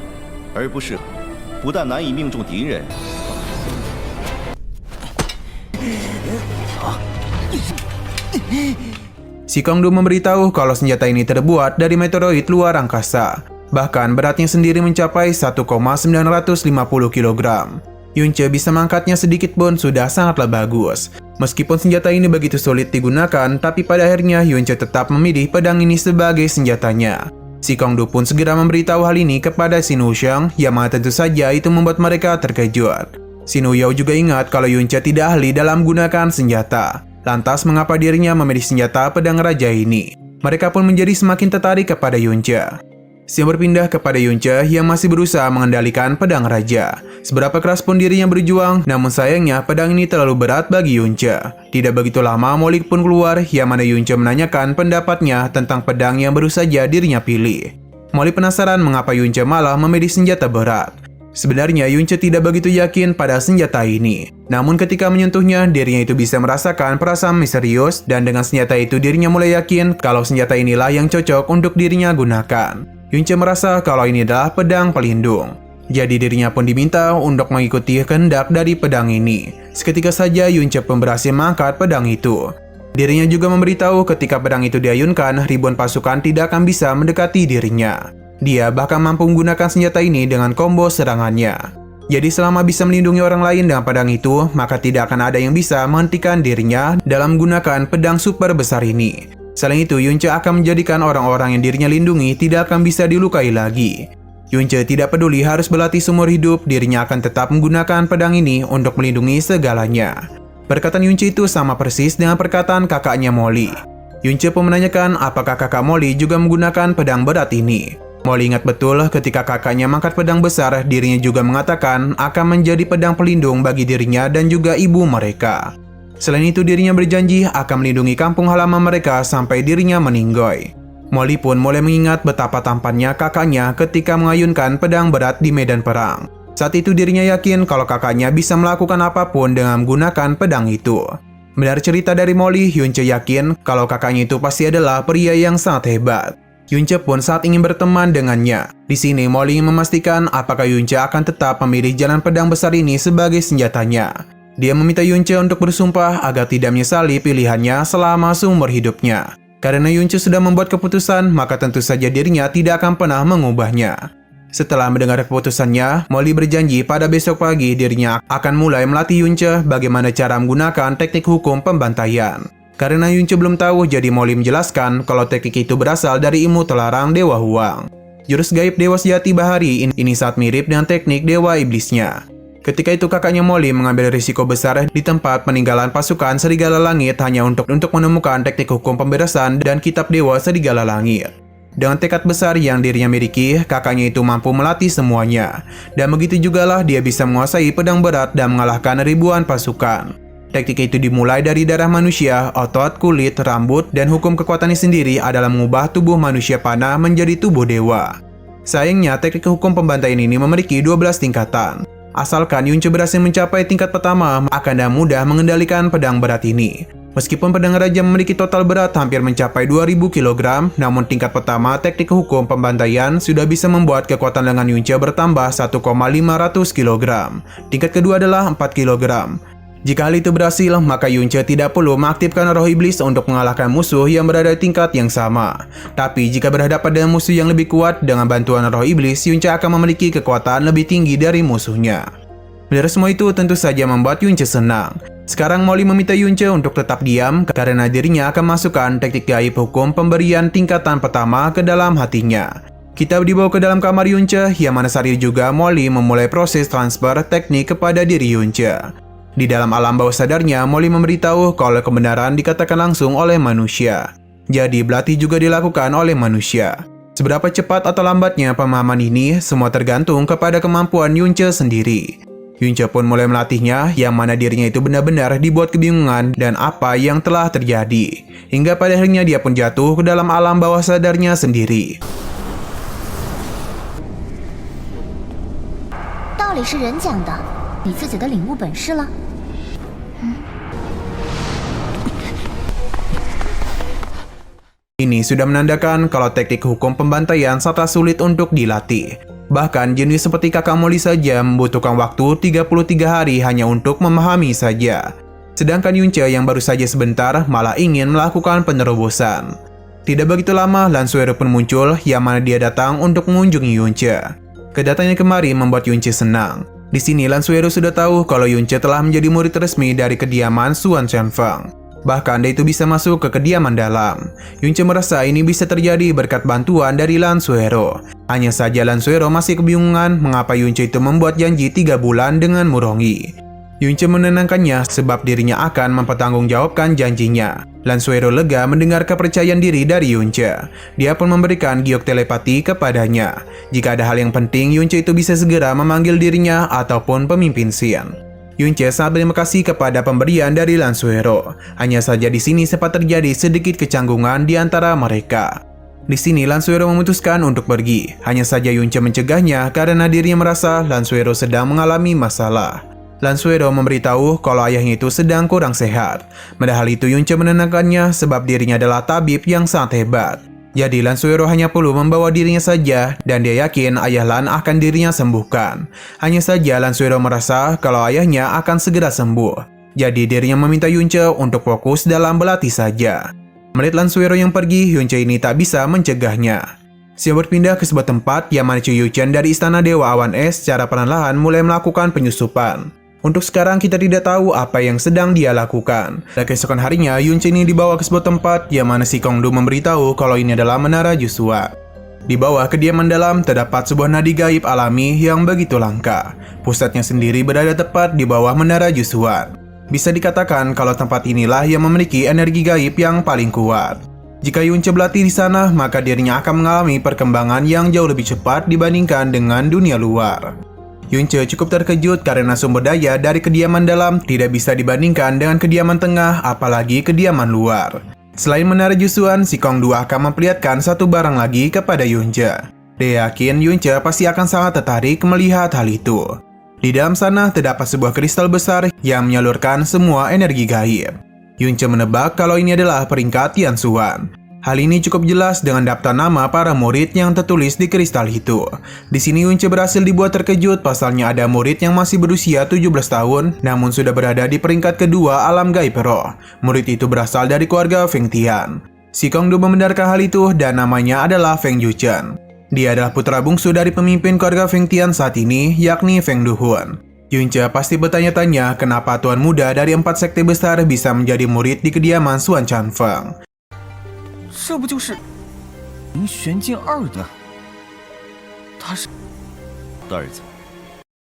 Si Kongdu memberitahu kalau senjata ini terbuat dari meteoroid luar angkasa. Bahkan beratnya sendiri mencapai 1,950 kg. Yunce bisa mengangkatnya sedikit pun sudah sangatlah bagus. Meskipun senjata ini begitu sulit digunakan, tapi pada akhirnya Yunce tetap memilih pedang ini sebagai senjatanya. Si Kongdu pun segera memberitahu hal ini kepada Xin Wuxiang, yang mana tentu saja itu membuat mereka terkejut. Xin Wuyao juga ingat kalau Yunce tidak ahli dalam menggunakan senjata. Lantas mengapa dirinya memilih senjata pedang raja ini? Mereka pun menjadi semakin tertarik kepada Yunce. Xiang berpindah kepada Yunce yang masih berusaha mengendalikan pedang raja. Seberapa keras pun dirinya berjuang, namun sayangnya pedang ini terlalu berat bagi Yunce. Tidak begitu lama Molly pun keluar, yang mana Yunce menanyakan pendapatnya tentang pedang yang baru saja dirinya pilih. Molly penasaran mengapa Yunce malah memilih senjata berat. Sebenarnya Yunce tidak begitu yakin pada senjata ini. Namun ketika menyentuhnya, dirinya itu bisa merasakan perasaan misterius, dan dengan senjata itu dirinya mulai yakin kalau senjata inilah yang cocok untuk dirinya gunakan. Yunce merasa kalau ini adalah pedang pelindung. Jadi dirinya pun diminta untuk mengikuti kehendak dari pedang ini. Seketika saja Yunce pun berhasil mengangkat pedang itu. Dirinya juga memberitahu ketika pedang itu diayunkan, ribuan pasukan tidak akan bisa mendekati dirinya. Dia bahkan mampu menggunakan senjata ini dengan combo serangannya. Jadi selama bisa melindungi orang lain dengan pedang itu, maka tidak akan ada yang bisa menghentikan dirinya dalam menggunakan pedang super besar ini. Selain itu, Yunce akan menjadikan orang-orang yang dirinya lindungi tidak akan bisa dilukai lagi. Yunce tidak peduli harus berlatih seumur hidup, dirinya akan tetap menggunakan pedang ini untuk melindungi segalanya. Perkataan Yunce itu sama persis dengan perkataan kakaknya Molly. Yunce pun menanyakan apakah kakak Molly juga menggunakan pedang berat ini. Molly ingat betul ketika kakaknya mengangkat pedang besar, dirinya juga mengatakan akan menjadi pedang pelindung bagi dirinya dan juga ibu mereka. Selain itu dirinya berjanji akan melindungi kampung halaman mereka sampai dirinya meninggoy. Molly pun mulai mengingat betapa tampannya kakaknya ketika mengayunkan pedang berat di medan perang. Saat itu dirinya yakin kalau kakaknya bisa melakukan apapun dengan menggunakan pedang itu. Mendengar cerita dari Molly, Yunce yakin kalau kakaknya itu pasti adalah pria yang sangat hebat. Yunce pun saat ingin berteman dengannya. Di sini Molly memastikan apakah Yunce akan tetap memilih jalan pedang besar ini sebagai senjatanya. Dia meminta Yunce untuk bersumpah agar tidak menyesali pilihannya selama seumur hidupnya. Karena Yunce sudah membuat keputusan, maka tentu saja dirinya tidak akan pernah mengubahnya. Setelah mendengar keputusannya, Molly berjanji pada besok pagi dirinya akan mulai melatih Yunce bagaimana cara menggunakan teknik hukum pembantaian. Karena Yunce belum tahu, jadi Molly menjelaskan kalau teknik itu berasal dari ilmu terlarang Dewa Huang. Jurus gaib Dewa Sejati Bahari ini sangat mirip dengan teknik Dewa Iblisnya. Ketika itu kakaknya Molly mengambil risiko besar di tempat peninggalan pasukan Serigala Langit hanya untuk menemukan teknik hukum pemberesan dan kitab dewa Serigala Langit. Dengan tekad besar yang dirinya miliki, kakaknya itu mampu melatih semuanya. Dan begitu jugalah dia bisa menguasai pedang berat dan mengalahkan ribuan pasukan. Teknik itu dimulai dari darah manusia, otot, kulit, rambut, dan hukum kekuatannya sendiri adalah mengubah tubuh manusia panah menjadi tubuh dewa. Sayangnya, teknik hukum pembantaian ini memiliki 12 tingkatan. Asalkan Yunce berhasil mencapai tingkat pertama, akan mudah mengendalikan pedang berat ini. Meskipun pedang raja memiliki total berat hampir mencapai 2000 kg, namun tingkat pertama teknik hukum pembantaian sudah bisa membuat kekuatan lengan Yunce bertambah 1,500 kg. Tingkat kedua adalah 4 kg. Jika hal itu berhasil, maka Yunce tidak perlu mengaktifkan roh iblis untuk mengalahkan musuh yang berada di tingkat yang sama. Tapi jika berhadapan dengan musuh yang lebih kuat dengan bantuan roh iblis, Yunce akan memiliki kekuatan lebih tinggi dari musuhnya. Dari semua itu tentu saja membuat Yunce senang. Sekarang Molly meminta Yunce untuk tetap diam karena dirinya akan masukkan teknik gaib hukum pemberian tingkatan pertama ke dalam hatinya. Kita dibawa ke dalam kamar Yunce, yang mana saat itu juga Molly memulai proses transfer teknik kepada diri Yunce. Di dalam alam bawah sadarnya, Molly memberitahu kalau kebenaran dikatakan langsung oleh manusia. Jadi, berlatih juga dilakukan oleh manusia. Seberapa cepat atau lambatnya pemahaman ini, semua tergantung kepada kemampuan Yunce sendiri. Yunce pun mulai melatihnya, yang mana dirinya itu benar-benar dibuat kebingungan dan apa yang telah terjadi. Hingga pada akhirnya dia pun jatuh ke dalam alam bawah sadarnya sendiri. 道理是人讲的，你自己的领悟本事了。 Ini sudah menandakan kalau teknik hukum pembantaian sangat sulit untuk dilatih. Bahkan jenis seperti kakak Molly saja membutuhkan waktu 33 hari hanya untuk memahami saja. Sedangkan Yunce yang baru saja sebentar malah ingin melakukan penerobosan. Tidak begitu lama, Lansuero pun muncul, yang mana dia datang untuk mengunjungi Yunce. Kedatangannya kemari membuat Yunce senang. Di sini Lansuero sudah tahu kalau Yunce telah menjadi murid resmi dari kediaman Suan Chanfeng. Bahkan dia itu bisa masuk ke kediaman dalam. Yunce merasa ini bisa terjadi berkat bantuan dari Lansuero. Hanya saja Lansuero masih kebingungan mengapa Yunce itu membuat janji 3 bulan dengan Murongi. Yunce menenangkannya sebab dirinya akan mempertanggungjawabkan janjinya. Lansuero lega mendengar kepercayaan diri dari Yunce. Dia pun memberikan giok telepati kepadanya. Jika ada hal yang penting, Yunce itu bisa segera memanggil dirinya ataupun pemimpin Xian. Yunce sangat berterima kasih kepada pemberian dari Lansuero. Hanya saja di sini sempat terjadi sedikit kecanggungan di antara mereka. Di sini Lansuero memutuskan untuk pergi. Hanya saja Yunce mencegahnya karena dirinya merasa Lansuero sedang mengalami masalah. Lansuero memberitahu kalau ayahnya itu sedang kurang sehat. Padahal itu Yunce menenangkannya sebab dirinya adalah tabib yang sangat hebat. Jadi Lansuero hanya perlu membawa dirinya saja dan dia yakin ayah Lan akan dirinya sembuhkan. Hanya saja Lansuero merasa kalau ayahnya akan segera sembuh. Jadi dirinya meminta Yunce untuk fokus dalam berlatih saja. Melihat Lansuero yang pergi, Yunce ini tak bisa mencegahnya. Dia berpindah ke sebuah tempat yang mana Chu Yuchen dari Istana Dewa Awan Es secara perlahan mulai melakukan penyusupan. Untuk sekarang kita tidak tahu apa yang sedang dia lakukan. Dan keesokan harinya, Yunce ini dibawa ke sebuah tempat yang mana si Kongdu memberitahu kalau ini adalah Menara Joshua. Di bawah kediaman dalam terdapat sebuah nadi gaib alami yang begitu langka. Pusatnya sendiri berada tepat di bawah Menara Joshua. Bisa dikatakan kalau tempat inilah yang memiliki energi gaib yang paling kuat. Jika Yunce berlatih di sana, maka dirinya akan mengalami perkembangan yang jauh lebih cepat dibandingkan dengan dunia luar. Yunce cukup terkejut karena sumber daya dari kediaman dalam tidak bisa dibandingkan dengan kediaman tengah, apalagi kediaman luar. Selain Menara Joshua, si Kongdu akan memperlihatkan satu barang lagi kepada Yunce. Dia yakin Yunce pasti akan sangat tertarik melihat hal itu. Di dalam sana terdapat sebuah kristal besar yang menyalurkan semua energi gaib. Yunce menebak kalau ini adalah peringkat Tianxuan. Hal ini cukup jelas dengan daftar nama para murid yang tertulis di kristal itu. Di sini Yunce berhasil dibuat terkejut pasalnya ada murid yang masih berusia 17 tahun namun sudah berada di peringkat kedua alam gaib roh. Murid itu berasal dari keluarga Feng Tian. Si Kongdu membenarkan hal itu dan namanya adalah Feng Yuchen. Dia adalah putra bungsu dari pemimpin keluarga Feng Tian saat ini, yakni Feng Duhun. Yunce pasti bertanya-tanya kenapa tuan muda dari 4 sekte besar bisa menjadi murid di kediaman Suan Chanfeng. 这不就是玄镜二的？他是的儿子。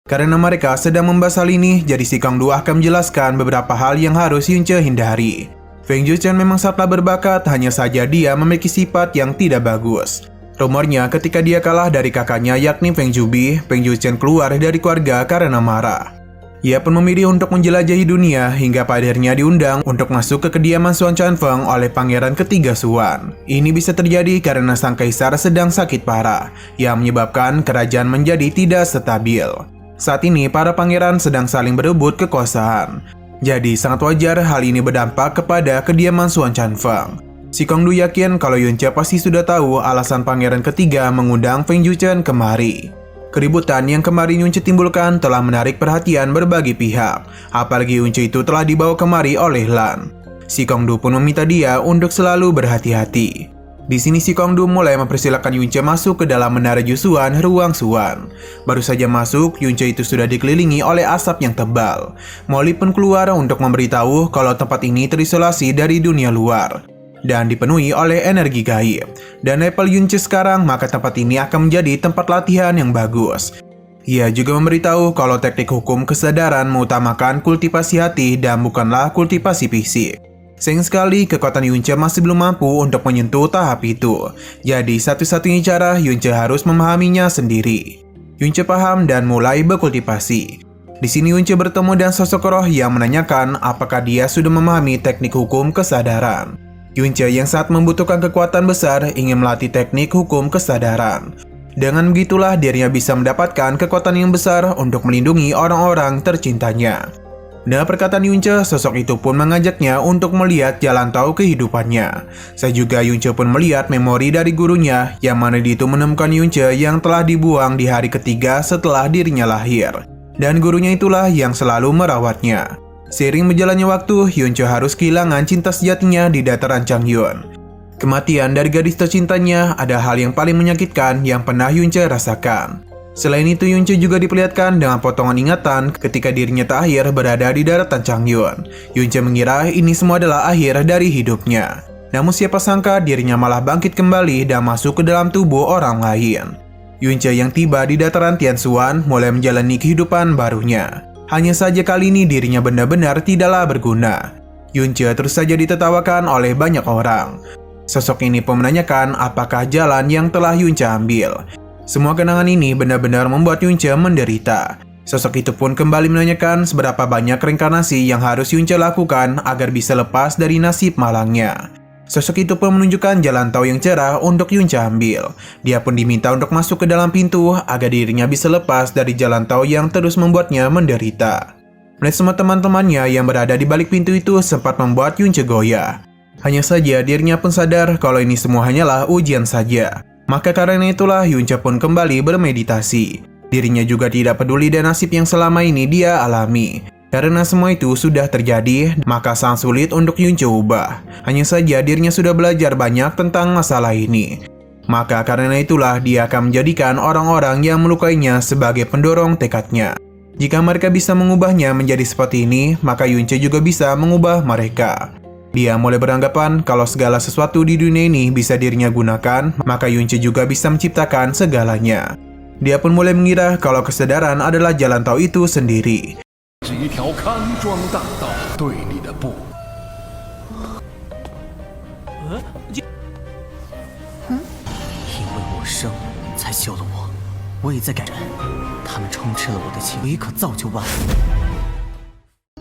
Karena mereka sedang membahas hal ini, jadi si Kang Du akan menjelaskan beberapa hal yang harus Yunce hindari. Feng Zhuqian memang sangatlah berbakat, hanya saja dia memiliki sifat yang tidak bagus. Rumornya ketika dia kalah dari kakaknya yakni Feng Zhubi, Feng Zhuqian keluar dari keluarga karena marah. Ia pun memilih untuk menjelajahi dunia hingga pada akhirnya diundang untuk masuk ke kediaman Xuan Chanfeng oleh pangeran ketiga Xuan. Ini bisa terjadi karena sang kaisar sedang sakit parah, yang menyebabkan kerajaan menjadi tidak stabil. Saat ini para pangeran sedang saling berebut kekuasaan. Jadi sangat wajar hal ini berdampak kepada kediaman Xuan Chanfeng. Si Kang Du yakin kalau Yunce pasti sudah tahu alasan pangeran ketiga mengundang Feng Zhuqian kemari. Keributan yang kemarin Yunce timbulkan telah menarik perhatian berbagai pihak, apalagi Yunce itu telah dibawa kemari oleh Lan. Si Kang Du pun meminta dia untuk selalu berhati-hati. Di sini si Kang Du mulai mempersilakan Yunce masuk ke dalam menara Jusuan ruang Xuan. Baru saja masuk, Yunce itu sudah dikelilingi oleh asap yang tebal. Molly pun keluar untuk memberitahu kalau tempat ini terisolasi dari dunia luar dan dipenuhi oleh energi gaib. Dan level Yunce sekarang, maka tempat ini akan menjadi tempat latihan yang bagus. Ia juga memberitahu kalau teknik hukum kesadaran mengutamakan kultivasi hati dan bukanlah kultivasi fisik. Sayang sekali kekuatan Yunce masih belum mampu untuk menyentuh tahap itu. Jadi satu-satunya cara Yunce harus memahaminya sendiri. Yunce paham dan mulai berkultivasi. Di sini Yunce bertemu dengan sosok roh yang menanyakan apakah dia sudah memahami teknik hukum kesadaran. Yunce yang saat membutuhkan kekuatan besar ingin melatih teknik hukum kesadaran. Dengan begitulah dirinya bisa mendapatkan kekuatan yang besar untuk melindungi orang-orang tercintanya. Dengan perkataan Yunce, sosok itu pun mengajaknya untuk melihat jalan tahu kehidupannya. Saya juga Yunce pun melihat memori dari gurunya yang mana itu menemukan Yunce yang telah dibuang di hari ketiga setelah dirinya lahir. Dan gurunya itulah yang selalu merawatnya. Seiring berjalannya waktu, Yunce harus kehilangan cinta sejatinya di dataran Changyun. Kematian dari gadis tercintanya ada hal yang paling menyakitkan yang pernah Yunce rasakan. Selain itu, Yunce juga diperlihatkan dengan potongan ingatan ketika dirinya terakhir berada di daratan Changyun. Yunce mengira ini semua adalah akhir dari hidupnya. Namun siapa sangka dirinya malah bangkit kembali dan masuk ke dalam tubuh orang lain. Yunce yang tiba di dataran Tianxuan mulai menjalani kehidupan barunya. Hanya saja kali ini dirinya benar-benar tidaklah berguna. Yunce terus saja ditertawakan oleh banyak orang. Sosok ini pun menanyakan apakah jalan yang telah Yunce ambil. Semua kenangan ini benar-benar membuat Yunce menderita. Sosok itu pun kembali menanyakan seberapa banyak reinkarnasi yang harus Yunce lakukan agar bisa lepas dari nasib malangnya. Sosok itu pun menunjukkan jalan tahu yang cerah untuk Yunce ambil. Dia pun diminta untuk masuk ke dalam pintu agar dirinya bisa lepas dari jalan tahu yang terus membuatnya menderita. Melihat semua teman-temannya yang berada di balik pintu itu sempat membuat Yunce goyah. Hanya saja dirinya pun sadar kalau ini semua hanyalah ujian saja. Maka karena itulah Yunce pun kembali bermeditasi. Dirinya juga tidak peduli dengan nasib yang selama ini dia alami. Karena semua itu sudah terjadi, maka sangat sulit untuk Yunce ubah. Hanya saja dirinya sudah belajar banyak tentang masalah ini. Maka karena itulah dia akan menjadikan orang-orang yang melukainya sebagai pendorong tekadnya. Jika mereka bisa mengubahnya menjadi seperti ini, maka Yunce juga bisa mengubah mereka. Dia mulai beranggapan kalau segala sesuatu di dunia ini bisa dirinya gunakan, maka Yunce juga bisa menciptakan segalanya. Dia pun mulai mengira kalau kesadaran adalah jalan tahu itu sendiri. 是一条康庄大道，对你的不。因为我生才救了我，我也在改正。他们充斥了我的情，我也可造就万物。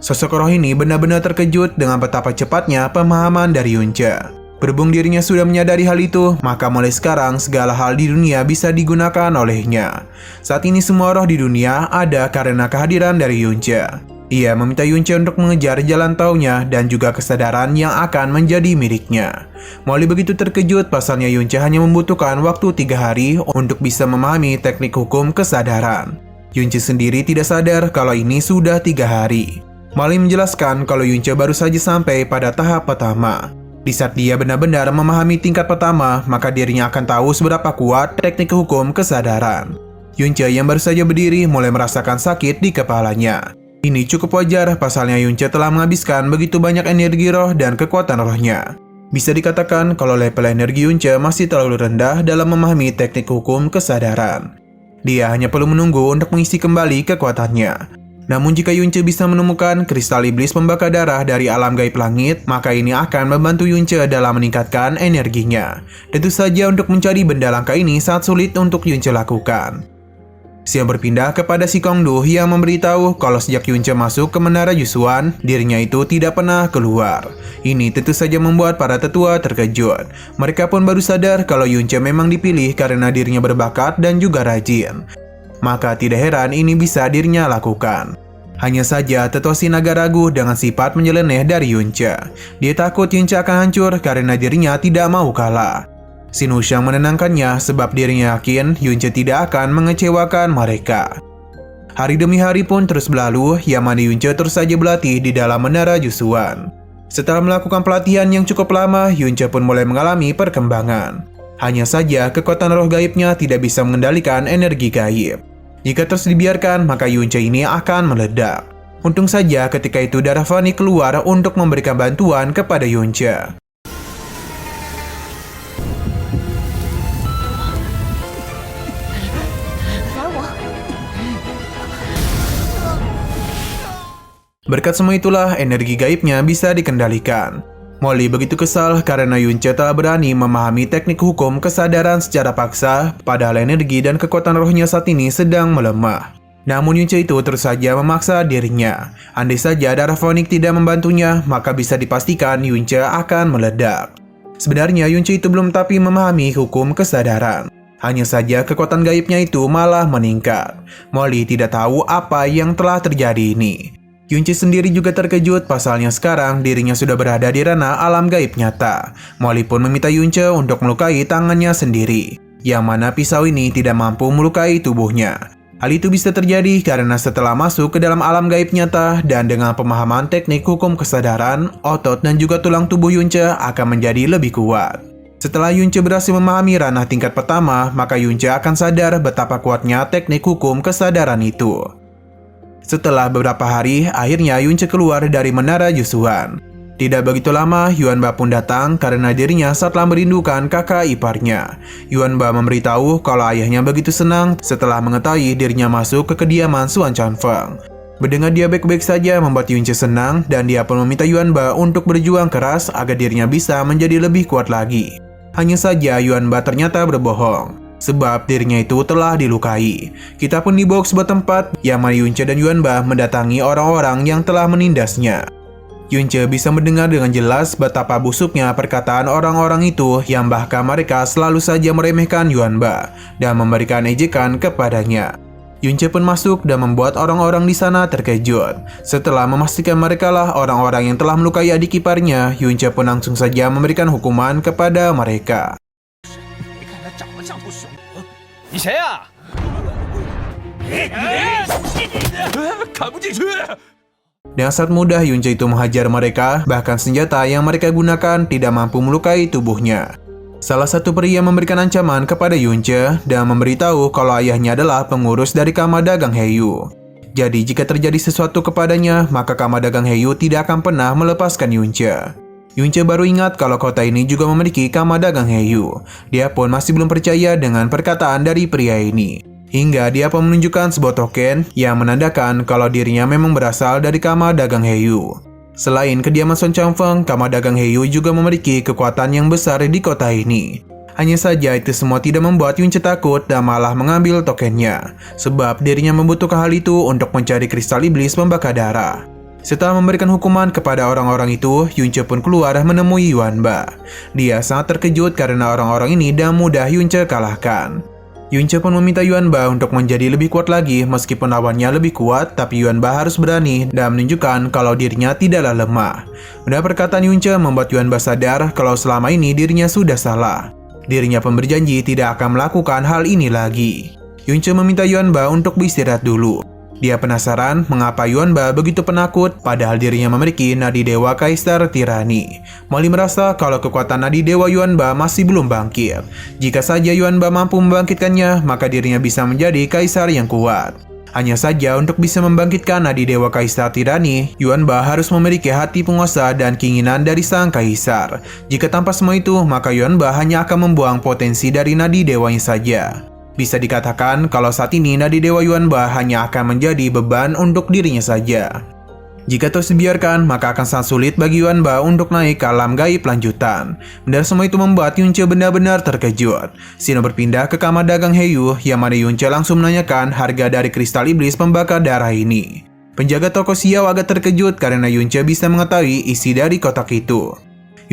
Sosok roh ini benar-benar terkejut dengan betapa cepatnya pemahaman dari Yunce. Berhubung dirinya sudah menyadari hal itu, maka mulai sekarang segala hal di dunia bisa digunakan olehnya. Saat ini semua roh di dunia ada karena kehadiran dari Yunce. Ia meminta Yunce untuk mengejar jalan taunya dan juga kesadaran yang akan menjadi miliknya. Molly begitu terkejut pasalnya Yunce hanya membutuhkan waktu 3 hari untuk bisa memahami teknik hukum kesadaran. Yunce sendiri tidak sadar kalau ini sudah 3 hari. Molly menjelaskan kalau Yunce baru saja sampai pada tahap pertama. Di saat dia benar-benar memahami tingkat pertama, maka dirinya akan tahu seberapa kuat teknik hukum kesadaran. Yunce yang baru saja berdiri mulai merasakan sakit di kepalanya. Ini cukup wajar pasalnya Yunce telah menghabiskan begitu banyak energi roh dan kekuatan rohnya. Bisa dikatakan kalau level energi Yunce masih terlalu rendah dalam memahami teknik hukum kesadaran. Dia hanya perlu menunggu untuk mengisi kembali kekuatannya. Namun jika Yunce bisa menemukan kristal iblis pembakar darah dari alam gaib langit, maka ini akan membantu Yunce dalam meningkatkan energinya. Tentu saja untuk mencari benda langka ini sangat sulit untuk Yunce lakukan. Xiao berpindah kepada si Kongdu yang memberitahu kalau sejak Yunce masuk ke Menara Yusuan, dirinya itu tidak pernah keluar. Ini tentu saja membuat para tetua terkejut. Mereka pun baru sadar kalau Yunce memang dipilih karena dirinya berbakat dan juga rajin. Maka tidak heran ini bisa dirinya lakukan. Hanya saja tetua si naga ragu dengan sifat menyeleneh dari Yunce. Dia takut Yunce akan hancur karena dirinya tidak mau kalah. Xin Wuxiang menenangkannya sebab dirinya yakin Yunce tidak akan mengecewakan mereka. Hari demi hari pun terus berlalu, yang mana Yunce terus saja berlatih di dalam Menara Yusuan. Setelah melakukan pelatihan yang cukup lama, Yunce pun mulai mengalami perkembangan. Hanya saja kekuatan roh gaibnya tidak bisa mengendalikan energi gaib. Jika terus dibiarkan, maka Yunce ini akan meledak. Untung saja ketika itu darah Fanny keluar untuk memberikan bantuan kepada Yunce. Berkat semua itulah energi gaibnya bisa dikendalikan. Molly begitu kesal karena Yunce telah berani memahami teknik hukum kesadaran secara paksa, padahal energi dan kekuatan rohnya saat ini sedang melemah. Namun Yunce itu terus saja memaksa dirinya. Andai saja darah fonik tidak membantunya, maka bisa dipastikan Yunce akan meledak. Sebenarnya Yunce itu belum tapi memahami hukum kesadaran. Hanya saja kekuatan gaibnya itu malah meningkat. Molly tidak tahu apa yang telah terjadi ini. Yunce sendiri juga terkejut, pasalnya sekarang dirinya sudah berada di ranah alam gaib nyata. Molly pun meminta Yunce untuk melukai tangannya sendiri, yang mana pisau ini tidak mampu melukai tubuhnya. Hal itu bisa terjadi karena setelah masuk ke dalam alam gaib nyata dan dengan pemahaman teknik hukum kesadaran, otot dan juga tulang tubuh Yunce akan menjadi lebih kuat. Setelah Yunce berhasil memahami ranah tingkat pertama, maka Yunce akan sadar betapa kuatnya teknik hukum kesadaran itu. Setelah beberapa hari, akhirnya Yunce keluar dari Menara Yusuan. Tidak begitu lama, Yuanba pun datang karena dirinya telah merindukan kakak iparnya. Yuanba memberitahu kalau ayahnya begitu senang setelah mengetahui dirinya masuk ke kediaman Xuan Chanfeng. Mendengar dia baik-baik saja membuat Yunce senang dan dia pun meminta Yuanba untuk berjuang keras agar dirinya bisa menjadi lebih kuat lagi. Hanya saja Yuanba ternyata berbohong, sebab dirinya itu telah dilukai. Kita pun dibawa ke sebuah tempat yang mana Yunce dan Yuanba mendatangi orang-orang yang telah menindasnya. Yunce bisa mendengar dengan jelas betapa busuknya perkataan orang-orang itu yang bahkan mereka selalu saja meremehkan Yuanba dan memberikan ejekan kepadanya. Yunce pun masuk dan membuat orang-orang di sana terkejut. Setelah memastikan mereka lah orang-orang yang telah melukai adik iparnya, Yunce pun langsung saja memberikan hukuman kepada mereka. Dengan sangat mudah Yunce itu menghajar mereka, bahkan senjata yang mereka gunakan tidak mampu melukai tubuhnya. Salah satu pria memberikan ancaman kepada Yunce dan memberitahu kalau ayahnya adalah pengurus dari Kamar Dagang Heyu. Jadi jika terjadi sesuatu kepadanya, maka Kamar Dagang Heyu tidak akan pernah melepaskan Yunce. Yunce baru ingat kalau kota ini juga memiliki Kamar Dagang Heyu. Dia pun masih belum percaya dengan perkataan dari pria ini. Hingga dia pun menunjukkan sebuah token yang menandakan kalau dirinya memang berasal dari Kamar Dagang Heyu. Selain kediaman Xuan Chanfeng, Kamar Dagang Heyu juga memiliki kekuatan yang besar di kota ini. Hanya saja itu semua tidak membuat Yunce takut dan malah mengambil tokennya, sebab dirinya membutuhkan hal itu untuk mencari kristal iblis pembakar darah. Setelah memberikan hukuman kepada orang-orang itu, Yunce pun keluar menemui Yuanba. Dia sangat terkejut karena orang-orang ini dan mudah Yunce kalahkan. Yunce pun meminta Yuanba untuk menjadi lebih kuat lagi meskipun lawannya lebih kuat, tapi Yuanba harus berani dan menunjukkan kalau dirinya tidaklah lemah. Mendengar perkataan Yunce membuat Yuanba sadar kalau selama ini dirinya sudah salah. Dirinya pun berjanji tidak akan melakukan hal ini lagi. Yunce meminta Yuanba untuk beristirahat dulu. Dia penasaran mengapa Yuanba begitu penakut padahal dirinya memiliki nadi dewa kaisar tirani. Molly merasa kalau kekuatan nadi dewa Yuanba masih belum bangkit. Jika saja Yuanba mampu membangkitkannya, maka dirinya bisa menjadi kaisar yang kuat. Hanya saja untuk bisa membangkitkan nadi dewa kaisar tirani, Yuanba harus memiliki hati penguasa dan keinginan dari sang kaisar. Jika tanpa semua itu, maka Yuanba hanya akan membuang potensi dari nadi dewanya saja. Bisa dikatakan kalau saat ini nadi Dewa Yuanba hanya akan menjadi beban untuk dirinya saja. Jika terus dibiarkan, maka akan sangat sulit bagi Yuanba untuk naik ke alam gaib lanjutan. Dan semua itu membuat Yunce benar-benar terkejut. Shino berpindah ke kamar dagang Heyu, yang mana Yunce langsung menanyakan harga dari kristal iblis pembakar darah ini. Penjaga toko Xiao agak terkejut karena Yunce bisa mengetahui isi dari kotak itu.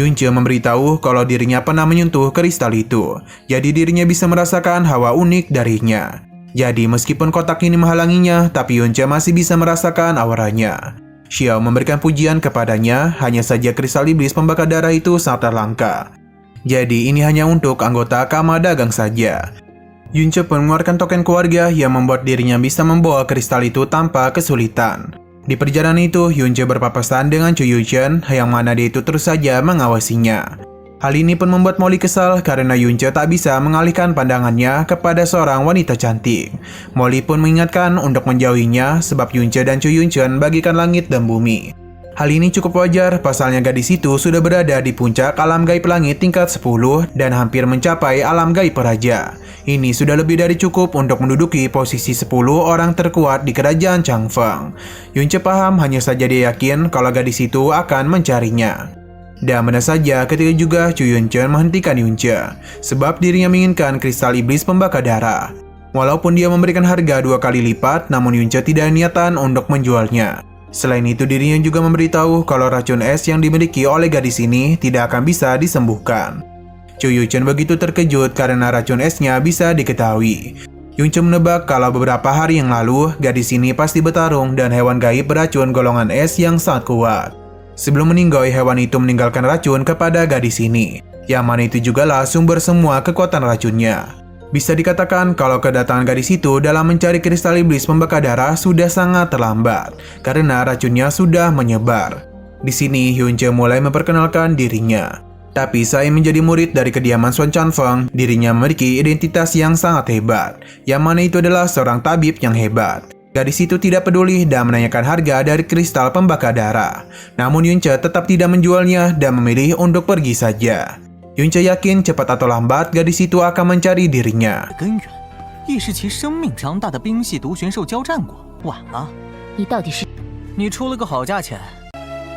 Yunce memberitahu kalau dirinya pernah menyentuh kristal itu, jadi dirinya bisa merasakan hawa unik darinya. Jadi meskipun kotak ini menghalanginya, tapi Yunce masih bisa merasakan auranya. Xiao memberikan pujian kepadanya, hanya saja kristal iblis pembakar darah itu sangat langka. Jadi ini hanya untuk anggota kamar dagang saja. Yunce pun mengeluarkan token keluarga yang membuat dirinya bisa membawa kristal itu tanpa kesulitan. Di perjalanan itu, Yunce berpapasan dengan Chu Yuchen, yang mana dia itu terus saja mengawasinya. Hal ini pun membuat Molly kesal karena Yunce tak bisa mengalihkan pandangannya kepada seorang wanita cantik. Molly pun mengingatkan untuk menjauhinya sebab Yunce dan Chu Yuchen bagikan langit dan bumi. Hal ini cukup wajar, pasalnya gadis itu sudah berada di puncak alam gaib langit tingkat 10 dan hampir mencapai alam gaib raja. Ini sudah lebih dari cukup untuk menduduki posisi 10 orang terkuat di kerajaan Changfeng. Yunce paham, hanya saja dia yakin kalau gadis itu akan mencarinya. Dan benar saja ketika juga Chu Yuchen menghentikan Yunce, sebab dirinya menginginkan kristal iblis pembakar darah. Walaupun dia memberikan harga 2 kali lipat, namun Yunce tidak niatan untuk menjualnya. Selain itu, dirinya juga memberitahu kalau racun es yang dimiliki oleh gadis ini tidak akan bisa disembuhkan. Chu Yuchen begitu terkejut karena racun esnya bisa diketahui. Yunce menebak kalau beberapa hari yang lalu, gadis ini pasti bertarung dan hewan gaib beracun golongan es yang sangat kuat. Sebelum meninggoy, hewan itu meninggalkan racun kepada gadis ini, yang mana itu jugalah sumber semua kekuatan racunnya. Bisa dikatakan kalau kedatangan gadis itu dalam mencari kristal iblis pembakar darah sudah sangat terlambat, karena racunnya sudah menyebar. Di sini, Yunce mulai memperkenalkan dirinya. Tapi saya menjadi murid dari kediaman Xuan Chanfeng, dirinya memiliki identitas yang sangat hebat, yang mana itu adalah seorang tabib yang hebat. Gadis itu tidak peduli dan menanyakan harga dari kristal pembakar darah. Namun Yunce tetap tidak menjualnya dan memilih untuk pergi saja. Yunce yakin cepat atau lambat gadis itu akan mencari dirinya. 根源亦是其生命强大的冰系毒玄兽交战过，晚了。你到底是？你出了个好价钱，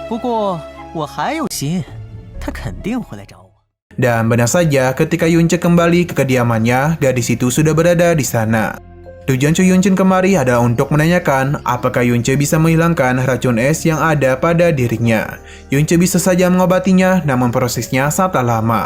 不过我还有心，他肯定会来找我。 Dan benar saja ketika Yunce kembali ke kediamannya, gadis itu sudah berada di sana. Tujuan Chu Yuchen kemari adalah untuk menanyakan apakah Yunce bisa menghilangkan racun es yang ada pada dirinya. Yunce bisa saja mengobatinya, namun prosesnya sangatlah lama.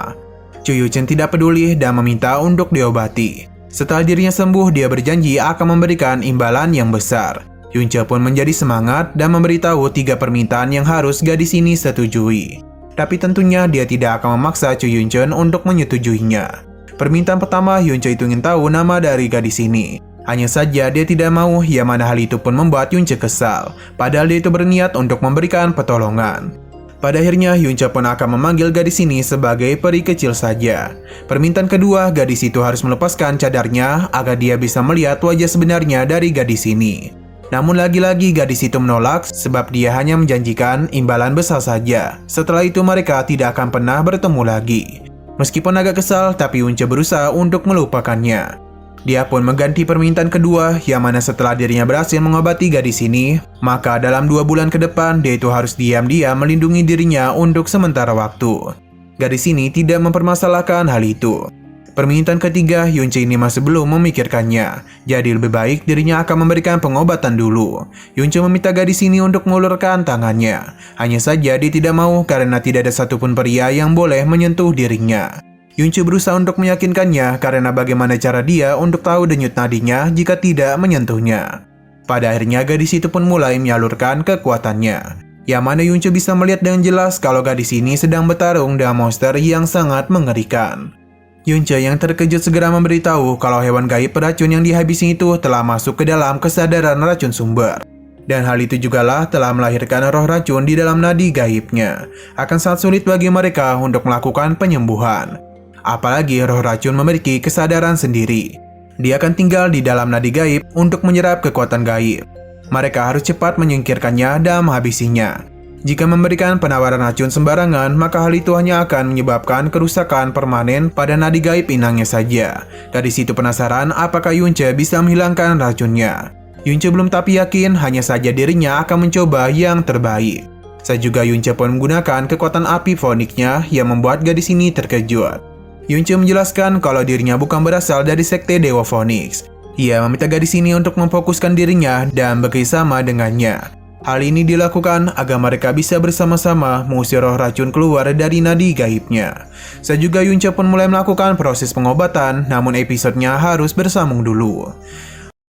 Chu Yuchen tidak peduli dan meminta untuk diobati. Setelah dirinya sembuh, dia berjanji akan memberikan imbalan yang besar. Yunce pun menjadi semangat dan memberitahu 3 permintaan yang harus gadis ini setujui. Tapi tentunya dia tidak akan memaksa Chu Yuchen untuk menyetujuinya. Permintaan pertama, Yunce itu ingin tahu nama dari gadis ini. Hanya saja dia tidak mau, yang mana hal itu pun membuat Yunce kesal. Padahal dia itu berniat untuk memberikan pertolongan. Pada akhirnya, Yunce pun akan memanggil gadis ini sebagai peri kecil saja. Permintaan kedua, gadis itu harus melepaskan cadarnya agar dia bisa melihat wajah sebenarnya dari gadis ini. Namun lagi-lagi gadis itu menolak sebab dia hanya menjanjikan imbalan besar saja. Setelah itu mereka tidak akan pernah bertemu lagi. Meskipun agak kesal, tapi Yunce berusaha untuk melupakannya. Dia pun mengganti permintaan kedua, yang mana setelah dirinya berhasil mengobati gadis ini, maka dalam 2 bulan ke depan dia itu harus diam-diam melindungi dirinya untuk sementara waktu. Gadis ini tidak mempermasalahkan hal itu. Permintaan ketiga, Yunce ini masih belum memikirkannya, jadi lebih baik dirinya akan memberikan pengobatan dulu. Yunce meminta gadis ini untuk mengulurkan tangannya. Hanya saja dia tidak mau karena tidak ada satupun pria yang boleh menyentuh dirinya. Yunce berusaha untuk meyakinkannya karena bagaimana cara dia untuk tahu denyut nadinya jika tidak menyentuhnya. Pada akhirnya gadis itu pun mulai menyalurkan kekuatannya, yang mana Yunce bisa melihat dengan jelas kalau gadis ini sedang bertarung dengan monster yang sangat mengerikan. Yunce yang terkejut segera memberitahu kalau hewan gaib beracun yang dihabisi itu telah masuk ke dalam kesadaran racun sumber. Dan hal itu jugalah telah melahirkan roh racun di dalam nadi gaibnya. Akan sangat sulit bagi mereka untuk melakukan penyembuhan. Apalagi roh racun memiliki kesadaran sendiri. Dia akan tinggal di dalam nadi gaib untuk menyerap kekuatan gaib. Mereka harus cepat menyingkirkannya dan menghabisinya. Jika memberikan penawaran racun sembarangan, maka hal itu hanya akan menyebabkan kerusakan permanen pada nadi gaib inangnya saja. Dari situ penasaran apakah Yunce bisa menghilangkan racunnya. Yunce belum tapi yakin, hanya saja dirinya akan mencoba yang terbaik. Saat juga Yunce pun menggunakan kekuatan api foniknya yang membuat gadis ini terkejut. Yunce menjelaskan kalau dirinya bukan berasal dari sekte Dewa Phoenix. Ia meminta gadis ini untuk memfokuskan dirinya dan bekerjasama dengannya. Hal ini dilakukan agar mereka bisa bersama-sama mengusir roh racun keluar dari nadi gaibnya. Saat juga Yunce pun mulai melakukan proses pengobatan, namun episodenya harus bersambung dulu.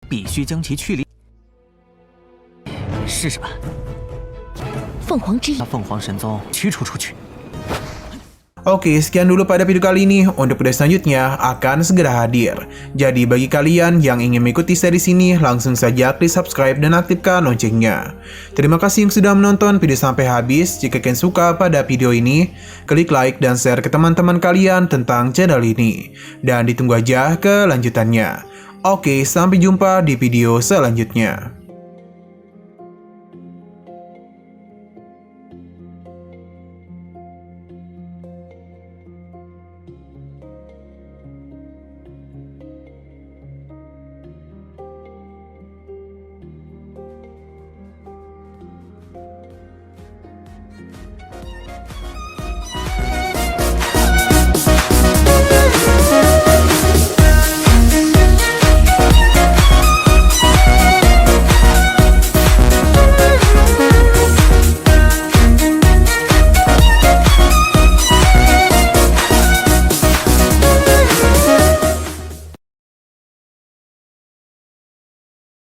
必须将其去离。试试吧，凤凰之眼，把凤凰神宗驱除出去。 Oke, sekian dulu pada video kali ini. Untuk video selanjutnya akan segera hadir. Jadi bagi kalian yang ingin mengikuti series ini, langsung saja klik subscribe dan aktifkan loncengnya. Terima kasih yang sudah menonton video sampai habis. Jika kalian suka pada video ini, klik like dan share ke teman-teman kalian tentang channel ini. Dan ditunggu aja kelanjutannya. Oke, sampai jumpa di video selanjutnya.